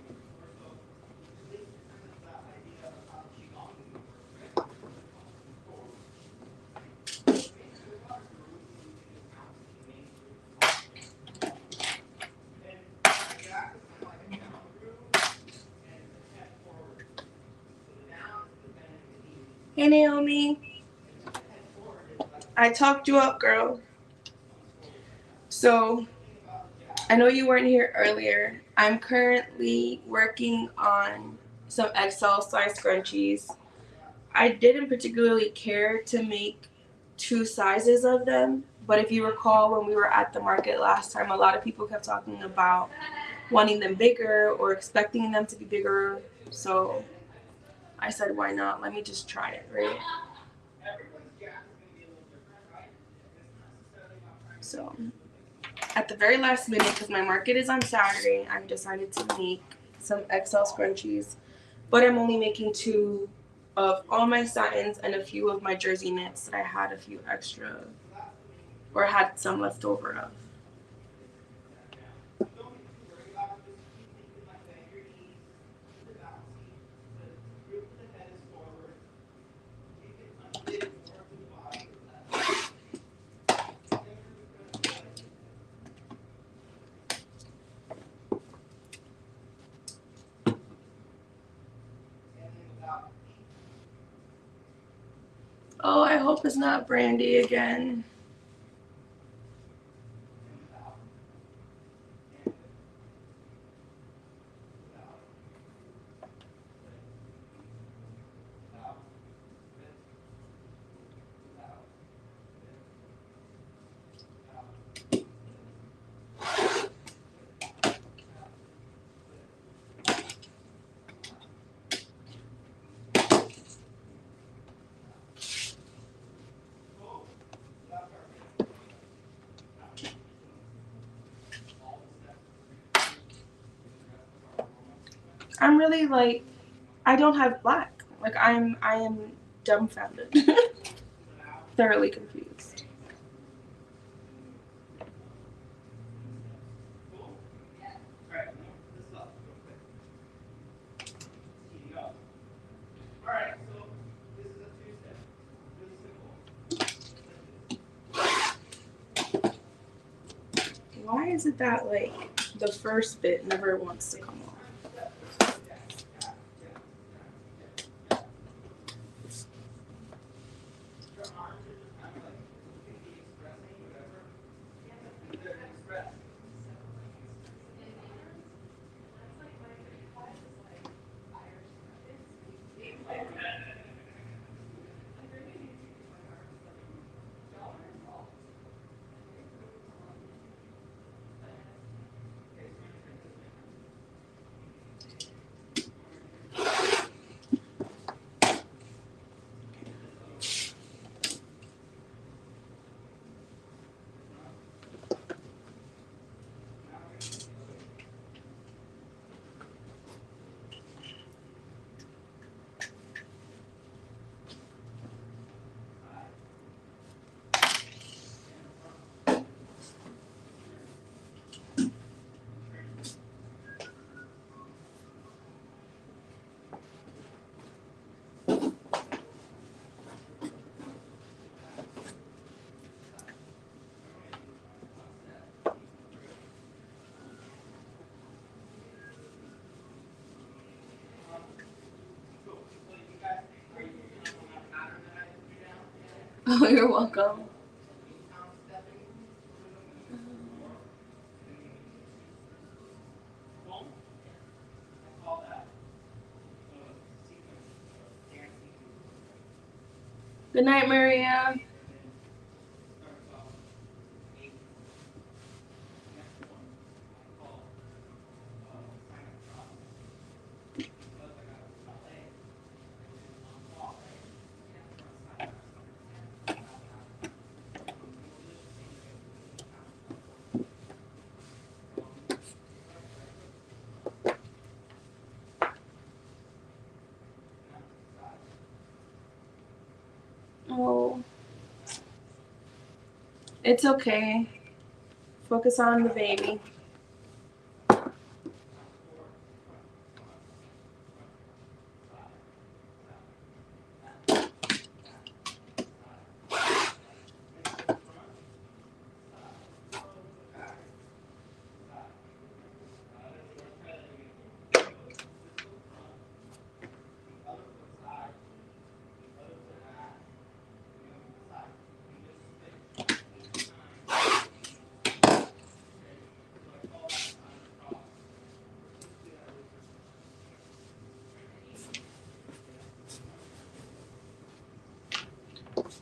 Hey Naomi, I talked you up, girl. So I know you weren't here earlier. I'm currently working on some XL size scrunchies. I didn't particularly care to make 2 sizes of them, but if you recall when we were at the market last time, a lot of people kept talking about wanting them bigger or expecting them to be bigger. So I said, why not? Let me just try it, right? So at the very last minute, because my market is on Saturday, I've decided to make some XL scrunchies, but I'm only making 2 of all my satins and a few of my jersey knits that I had a few extra or had some left over of. Oh, I hope it's not Brandy again. I'm really like, I don't have black. Like I am dumbfounded. Thoroughly confused. Why is it that like the first bit never wants to come off? Oh, you're welcome. Good night, Maria. Oh, it's okay. Focus on the baby.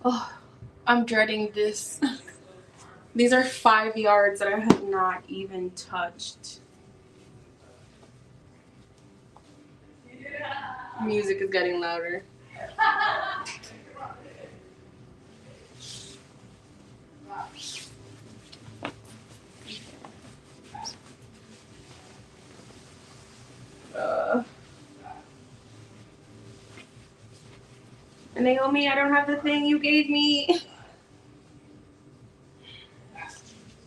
Oh, I'm dreading this. These are 5 yards that I have not even touched. Music is getting louder. And Naomi, I don't have the thing you gave me.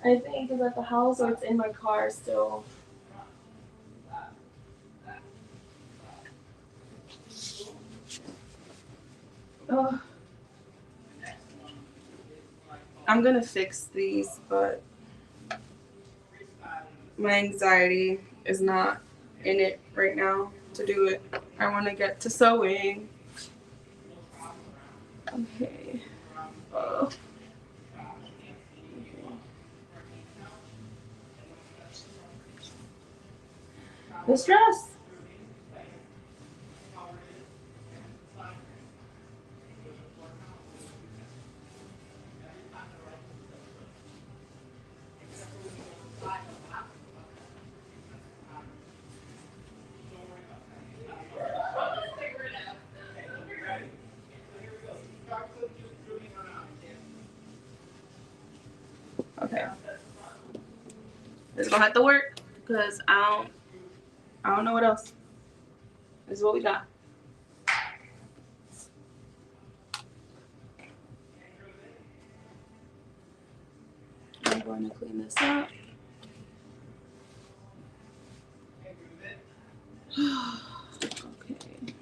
I think it's at the house or it's in my car still. Oh, I'm gonna fix these, but my anxiety is not in it right now to do it. I want to get to sewing. Okay. Oh. This dress. Okay. It's gonna have to work because I don't know what else. This is what we got. I'm going to clean this up. Okay.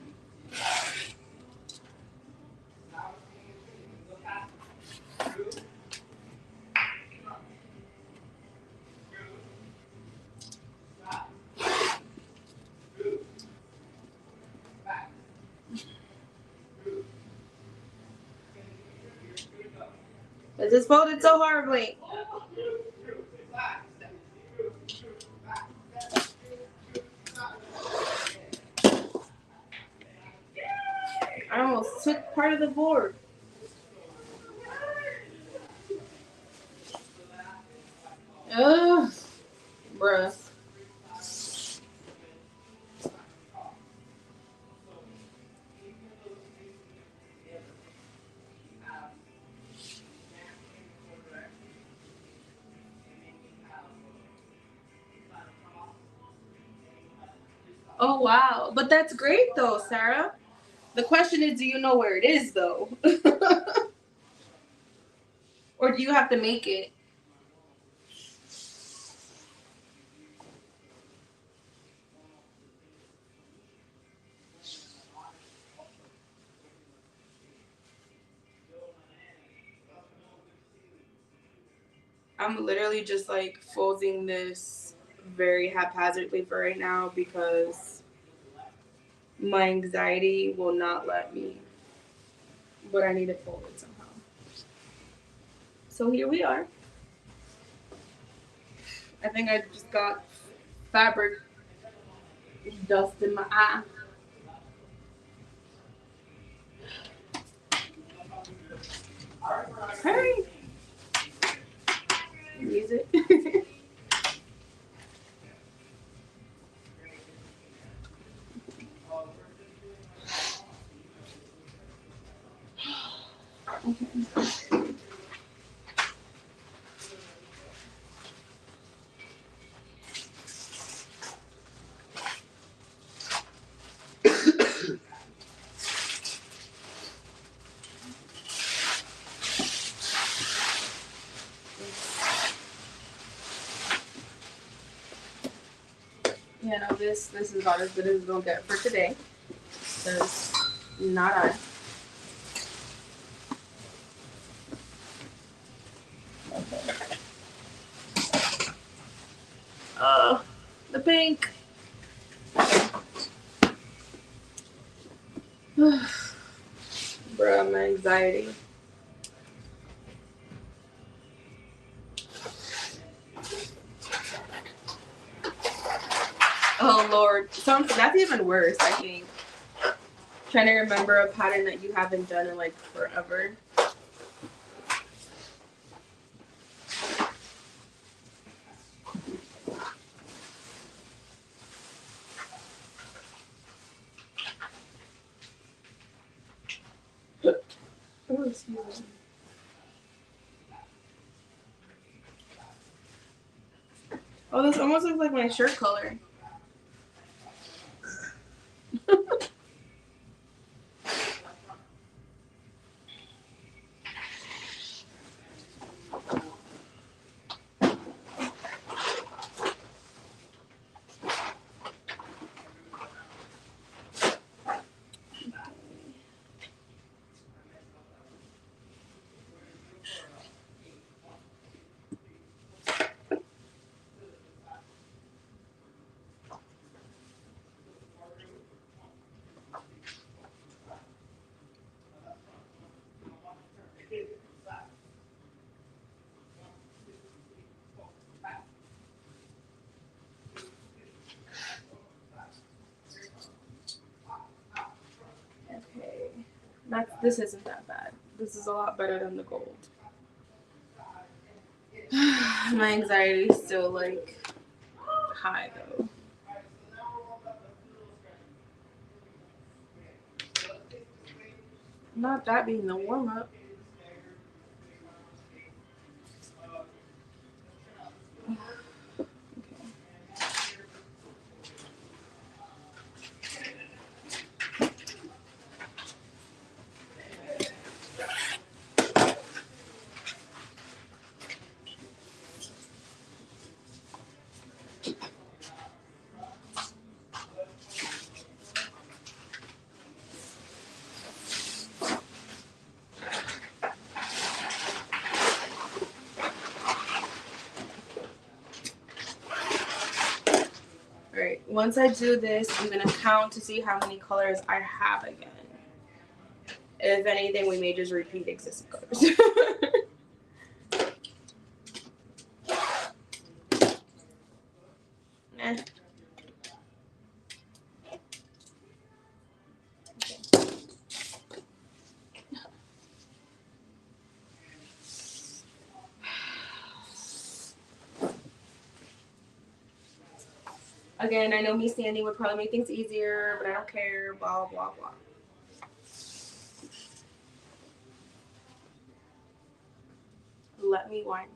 This is folded so horribly. I almost took part of the board. Ugh, bruh. Oh wow, but that's great though, Sarah. The question is, do you know where it is though? Or do you have to make it? I'm literally just like folding this very haphazardly for right now because my anxiety will not let me. But I need it folded somehow. So here we are. I think I just got fabric dust in my eye. Hurry! Use it. Yeah, no, this is about as good as it's gonna get for today. Because not on. The pink. Bruh, my anxiety. Oh Lord, that's even worse. I think trying to remember a pattern that you haven't done in like forever. Oh, excuse me. Oh, this almost looks like my shirt color. Okay, this isn't that bad. This is a lot better than the gold. My anxiety is still like high though. Not that being the warm up. Alright, once I do this, I'm going to count to see how many colors I have again. If anything, we may just repeat existing colors. Eh. Again, I know me standing would probably make things easier, but I don't care, blah, blah, blah. Let me whine.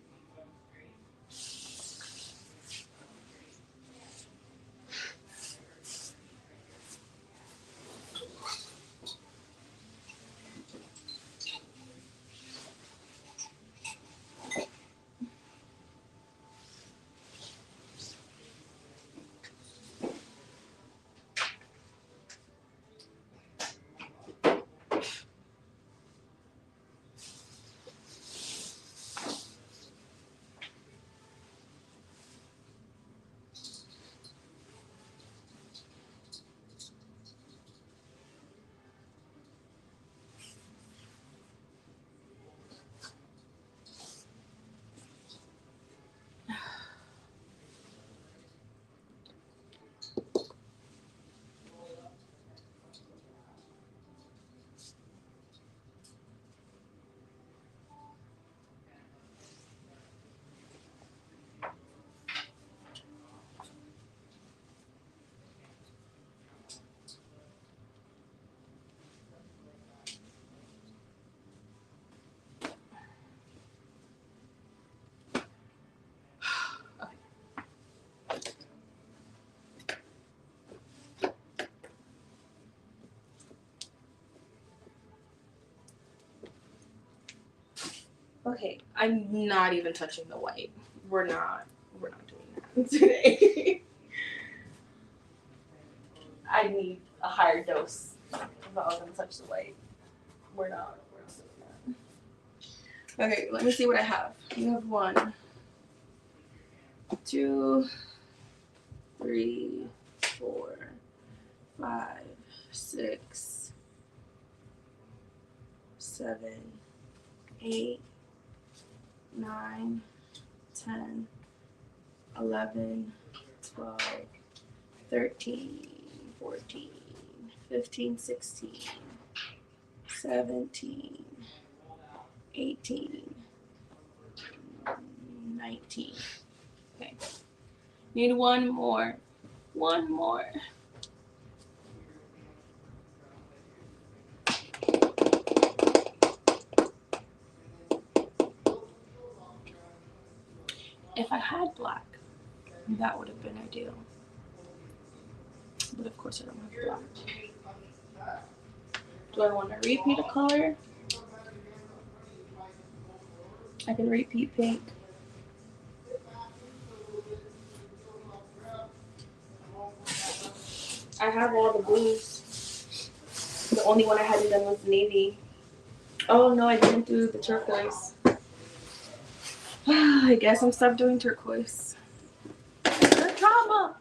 Okay, I'm not even touching the white. We're not doing that today. I need a higher dose if I was gonna touch the white. We're not doing that. Okay, let me see what I have. You have 1, 2, 3, 4, 5, 6, 7, 8, 9, 10, 11, 12, 13, 14, 15, 16, 17, 18, 19. Okay. Need one more. One more. If I had black, that would have been ideal. But of course I don't have black. Do I want to repeat a color? I can repeat pink. I have all the blues. The only one I hadn't done was navy. Oh no, I didn't do the turquoise. I guess I'm stuck doing turquoise. The drama!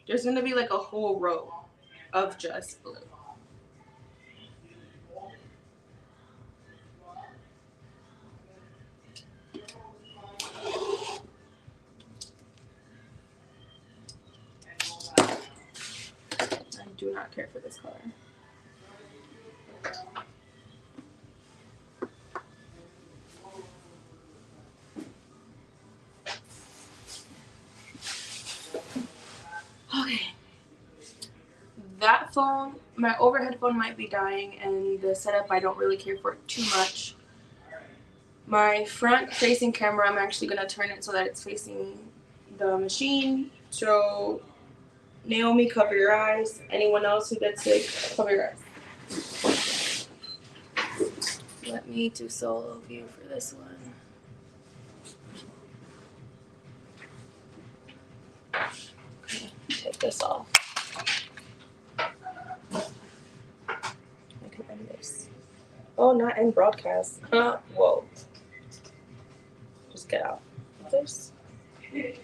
There's gonna be like a whole row of just blue. I do not care for this color. Okay. That phone, my overhead phone might be dying, and the setup I don't really care for it too much. My front facing camera, I'm actually gonna turn it so that it's facing the machine. So Naomi, cover your eyes. Anyone else who gets sick, cover your eyes. Let me do solo view for this one. Okay, take this off. I can end this. Oh, not end broadcast. Whoa. Just get out of this. Okay.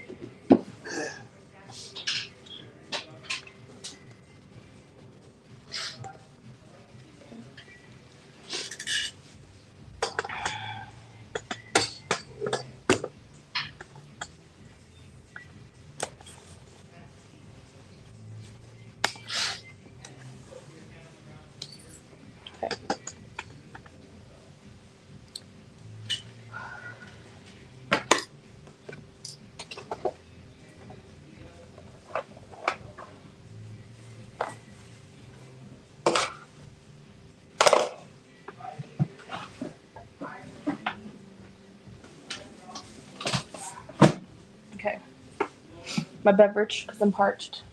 My beverage, because I'm parched.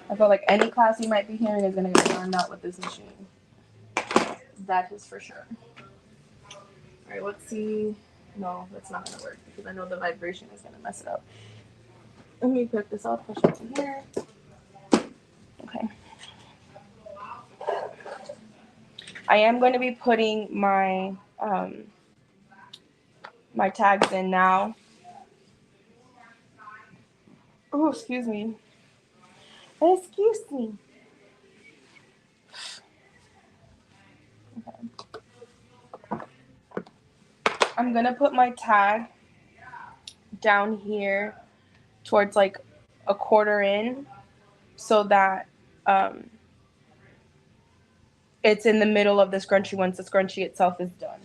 I feel like any class you might be hearing is going to get burned out with this machine. That is for sure. Alright, let's see. No, that's not going to work because I know the vibration is going to mess it up. Let me pick this up, push it in here. Okay. I am going to be putting my my tags in now. Oh, excuse me. Excuse me. Okay. I'm going to put my tag down here towards like a quarter in so that it's in the middle of the scrunchie once the scrunchie itself is done.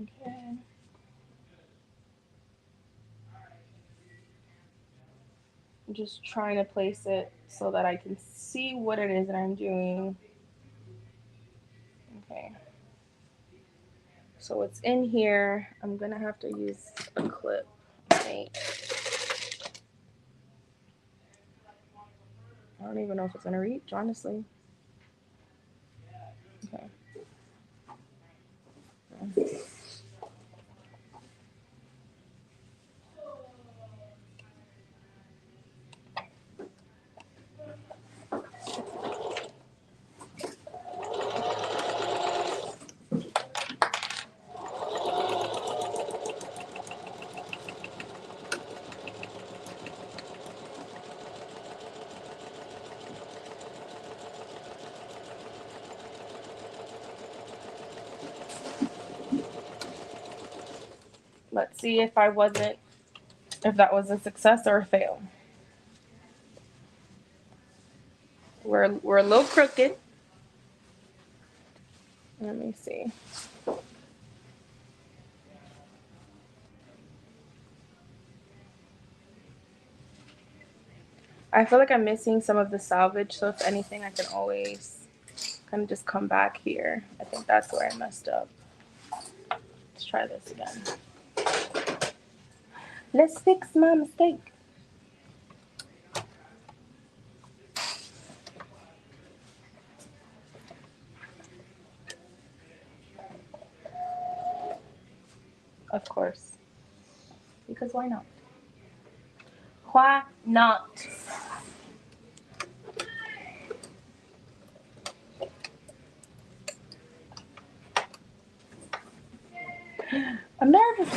Okay. I'm just trying to place it so that I can see what it is that I'm doing. Okay. So it's in here. I'm going to have to use a clip, I think. I don't even know if it's going to reach, honestly. Okay. Let's see if that was a success or a fail. We're a little crooked. Let me see. I feel like I'm missing some of the salvage, so if anything, I can always kind of just come back here. I think that's where I messed up. Let's try this again. Let's fix my mistake. Of course. Because why not? Why not? I'm nervous.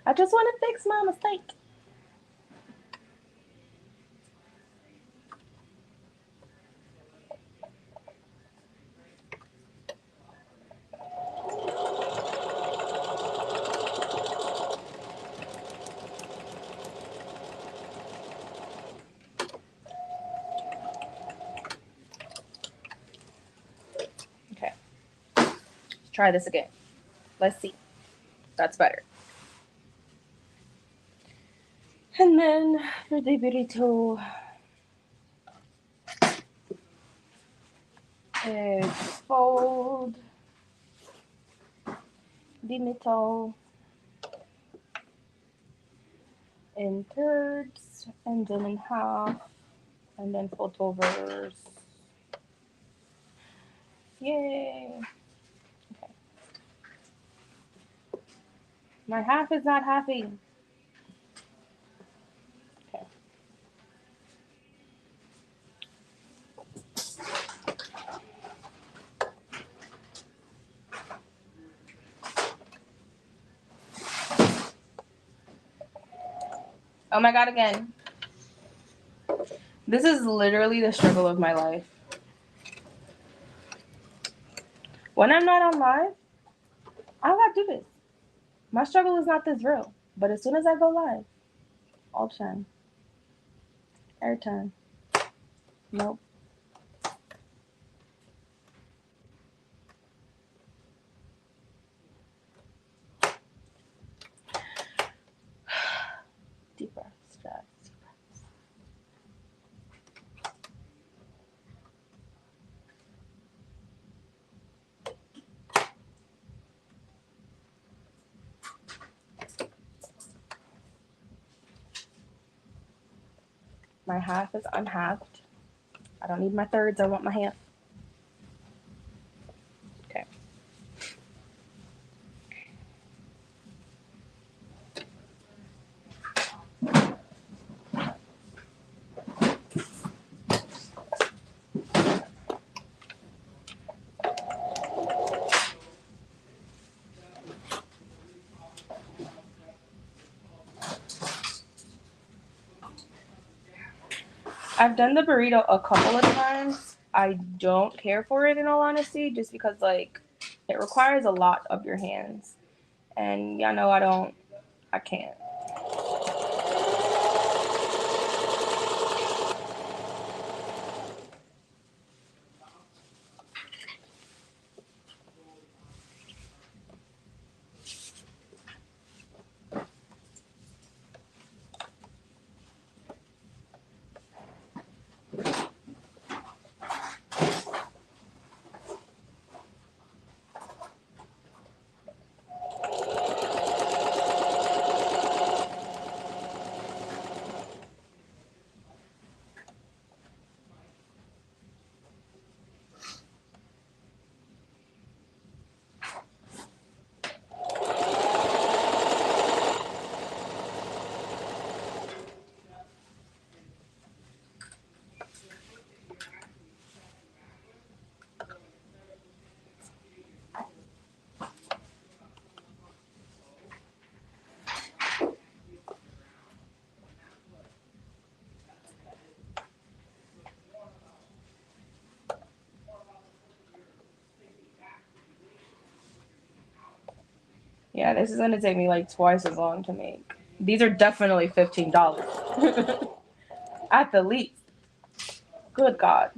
I just want to fix my mistake. Okay. Let's try this again. Let's see. That's better. And then for the burrito, fold the metal in thirds and then in half and then fold overs. Yay! Okay. My half is not happy. Okay. Oh my god, again. This is literally the struggle of my life. When I'm not on live, I don't gotta do this. My struggle is not this real. But as soon as I go live, all the time. Every time. Nope. My half is unhalved. I don't need my thirds. I want my half. Okay. I've done the burrito a couple of times. I don't care for it in all honesty, just because like it requires a lot of your hands. And y'all know I can't. Yeah, this is gonna take me like twice as long to make. These are definitely $15 at the least. Good God.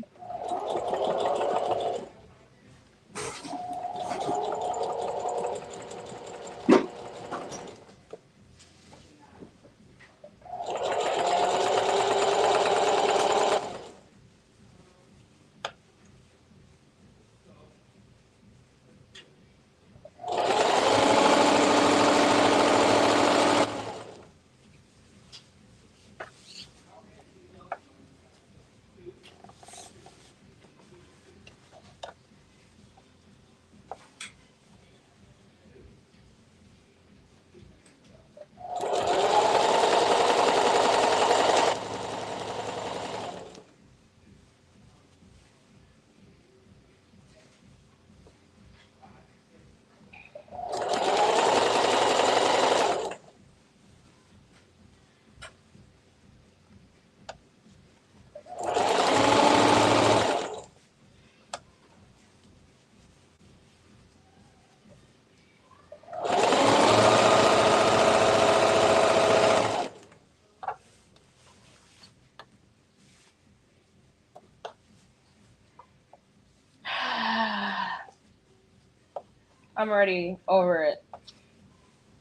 I'm already over it.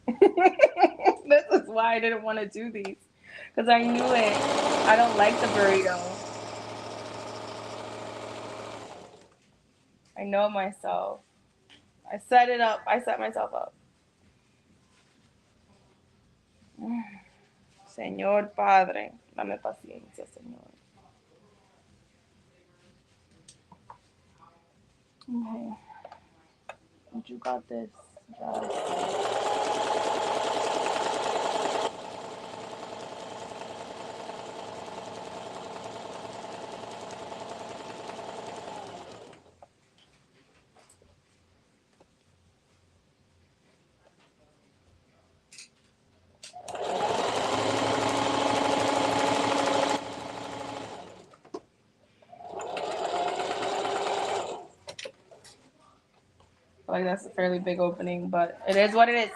This is why I didn't want to do these. Because I knew it. I don't like the burrito. I know myself. I set it up. I set myself up. Señor Padre, dame paciencia, Señor. Okay. But you got this. Just... like that's a fairly big opening, but it is what it is.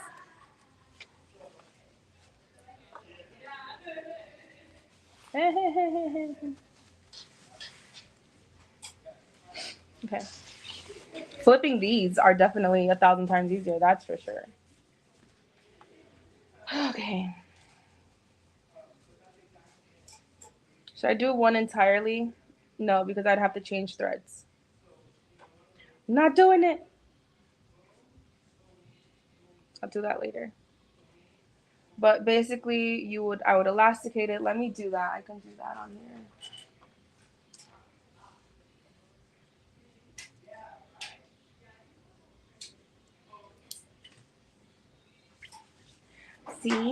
Okay. Flipping these are definitely 1,000 times easier, that's for sure. Okay. Should I do one entirely? No, because I'd have to change threads. I'm not doing it. I'll do that later. But basically, I would elasticate it. Let me do that. I can do that on here.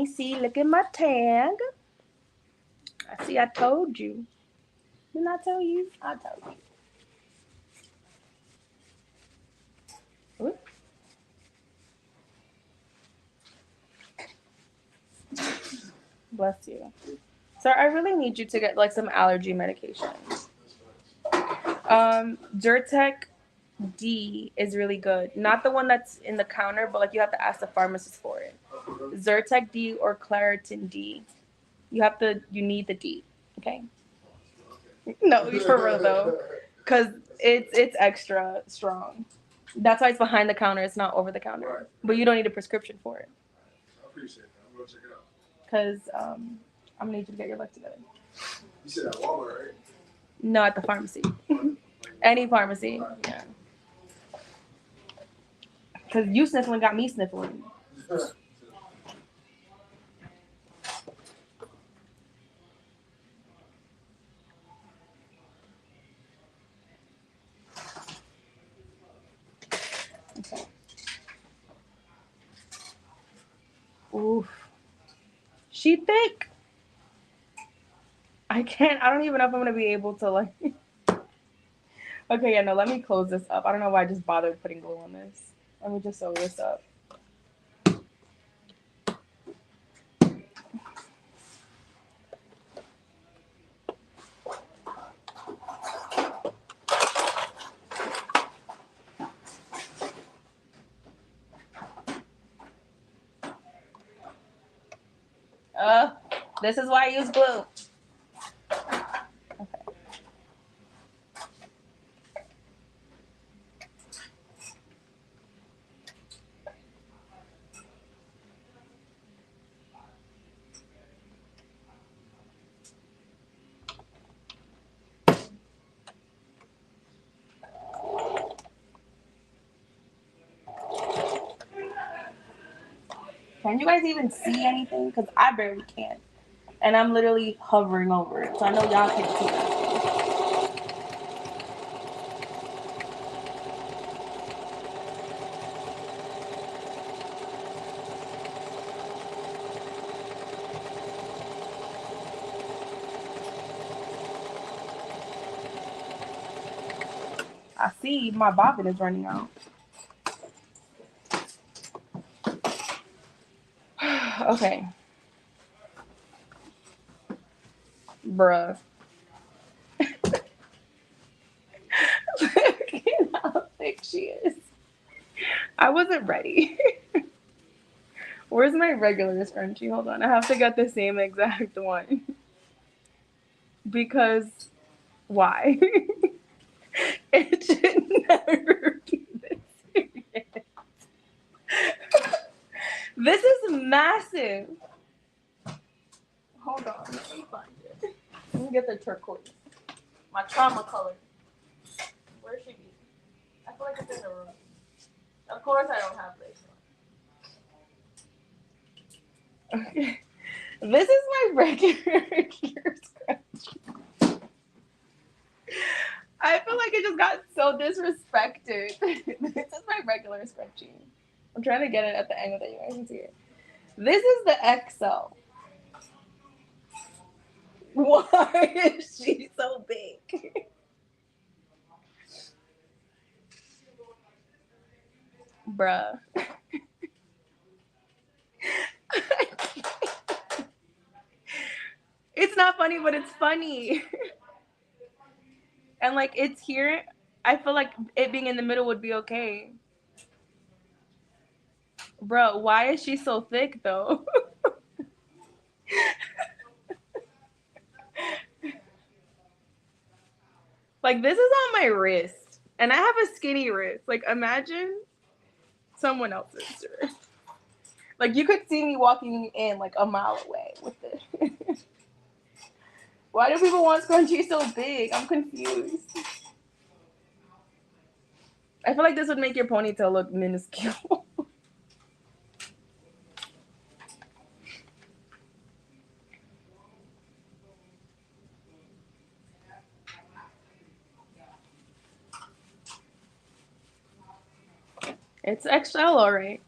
See, look at my tag. I told you. Didn't I tell you? I told you. Ooh. Bless you. Sir, I really need you to get like some allergy medication. Zyrtec D is really good. Not the one that's in the counter, but like you have to ask the pharmacist for it. Zyrtec D or Claritin D. You need the D. Okay. No, for real though, because it's extra strong. That's why it's behind the counter. It's not over the counter. Right. But you don't need a prescription for it. I appreciate that. I'm gonna check it out. Because I'm gonna need you to get your life together. You said at Walmart, right? No, at the pharmacy. Any pharmacy. Yeah. Because you sniffling got me sniffling. Okay. Oof. She thick. I don't even know if I'm gonna be able to like. Okay, yeah, no, let me close this up. I don't know why I just bothered putting glue on this. Let me just sew this up. This is why I use glue. Okay. Can you guys even see anything? Because I barely can. And I'm literally hovering over it. So I know y'all can't see that. I see my bobbin is running out. Okay. Bruh. Look at how thick she is. I wasn't ready. Where's my regular scrunchie? Hold on. I have to get the same exact one. Because why? It should never be this serious. This is massive. Hold on. Let me find it. Let me get the turquoise. My trauma color. Where should be? I feel like it's in the room. Of course I don't have lace on. Okay. This is my regular scrunchie. I feel like it just got so disrespected. This is my regular scrunchie. I'm trying to get it at the angle that you guys can see it. This is the XL. Why is she so big? Bruh. It's not funny, but it's funny. And like it's here. I feel like it being in the middle would be okay. Bro, why is she so thick though? Like this is on my wrist. And I have a skinny wrist. Like imagine someone else's wrist. Like you could see me walking in like a mile away with it. Why do people want scrunchies so big? I'm confused. I feel like this would make your ponytail look minuscule. It's XL, all right.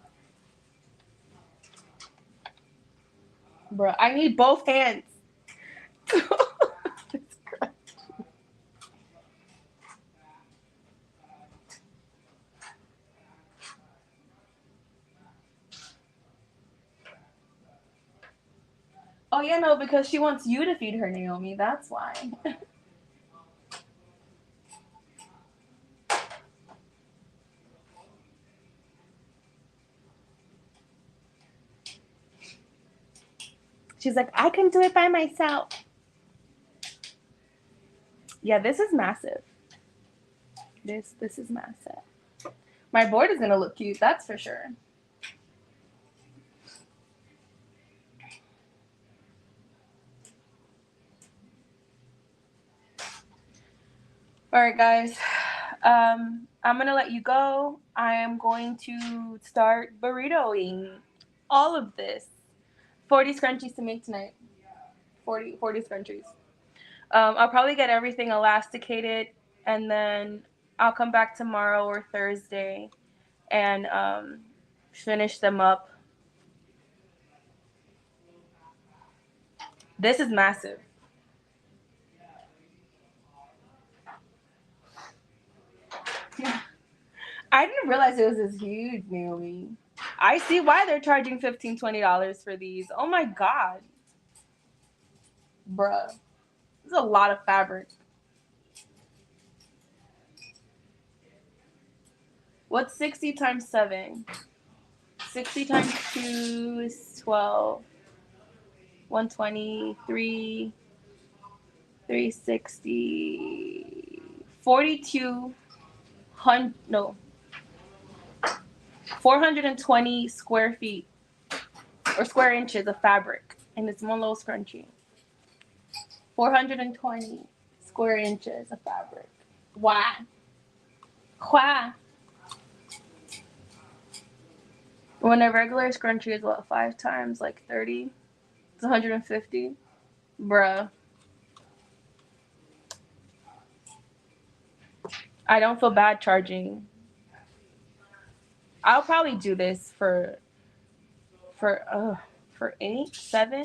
Bro, I need both hands. It's crazy. Oh, yeah, no, because she wants you to feed her, Naomi. That's why. She's like, I can do it by myself. Yeah, this is massive. This is massive. My board is gonna look cute, that's for sure. All right, guys. I'm gonna let you go. I am going to start burritoing all of this. 40 scrunchies to make tonight. 40 scrunchies. I'll probably get everything elasticated, and then I'll come back tomorrow or Thursday and finish them up. This is massive. I didn't realize it was this huge, Naomi. I see why they're charging $15, $20 for these. Oh my god. Bruh. This is a lot of fabric. What's 60 times 7? 60 times 2 is 12. 123. 360. 4,200. No. 420 square feet or square inches of fabric. And it's one little scrunchie. 420 square inches of fabric. Why? Why? When a regular scrunchie is what, 5 times like 30? It's 150. Bruh. I don't feel bad charging. I'll probably do this for 8, 7.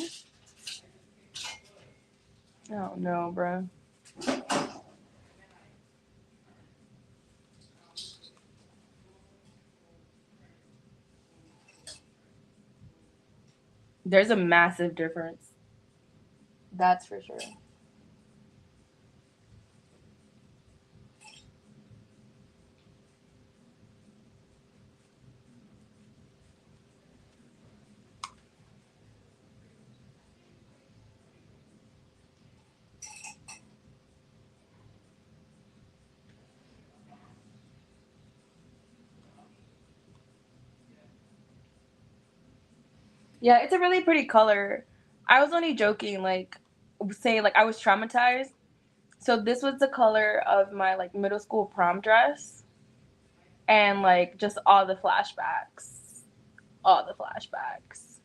Oh no, bruh. There's a massive difference. That's for sure. Yeah, it's a really pretty color. I was only joking, like, say, like, I was traumatized. So this was the color of my, like, middle school prom dress. And, like, just all the flashbacks. All the flashbacks.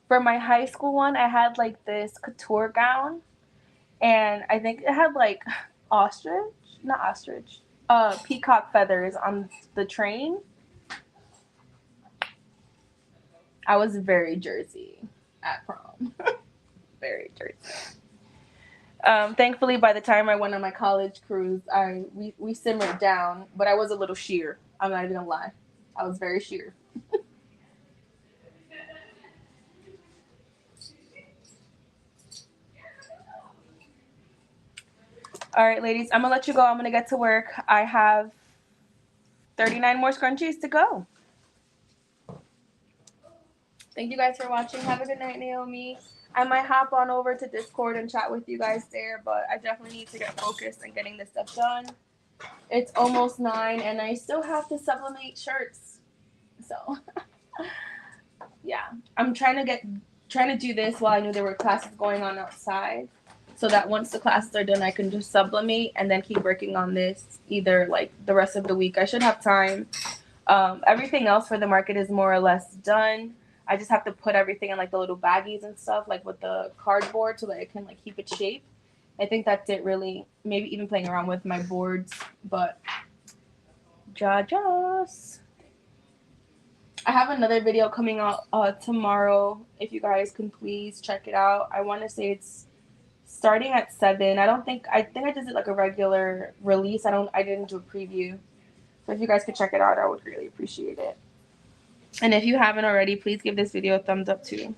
For my high school one, I had, like, this couture gown. And I think it had, like, ostrich? Not ostrich. Peacock feathers on the train. I was very Jersey at prom. Very Jersey. Thankfully, by the time I went on my college cruise, we simmered down, but I was a little sheer. I'm not even gonna lie. I was very sheer. All right, ladies, I'm gonna let you go. I'm gonna get to work. I have 39 more scrunchies to go. Thank you guys for watching. Have a good night, Naomi. I might hop on over to Discord and chat with you guys there, but I definitely need to get focused on getting this stuff done. It's almost 9, and I still have to sublimate shirts. So, yeah, I'm trying to do this while I knew there were classes going on outside, so that once the classes are done, I can just sublimate and then keep working on this either like the rest of the week. I should have time. Everything else for the market is more or less done. I just have to put everything in like the little baggies and stuff, like with the cardboard, so that it can like keep its shape. I think that's it, really. Maybe even playing around with my boards, but just. I have another video coming out tomorrow. If you guys can please check it out. I want to say it's starting at 7. I think I just did like a regular release. I didn't do a preview. So if you guys could check it out, I would really appreciate it. And if you haven't already, please give this video a thumbs up too.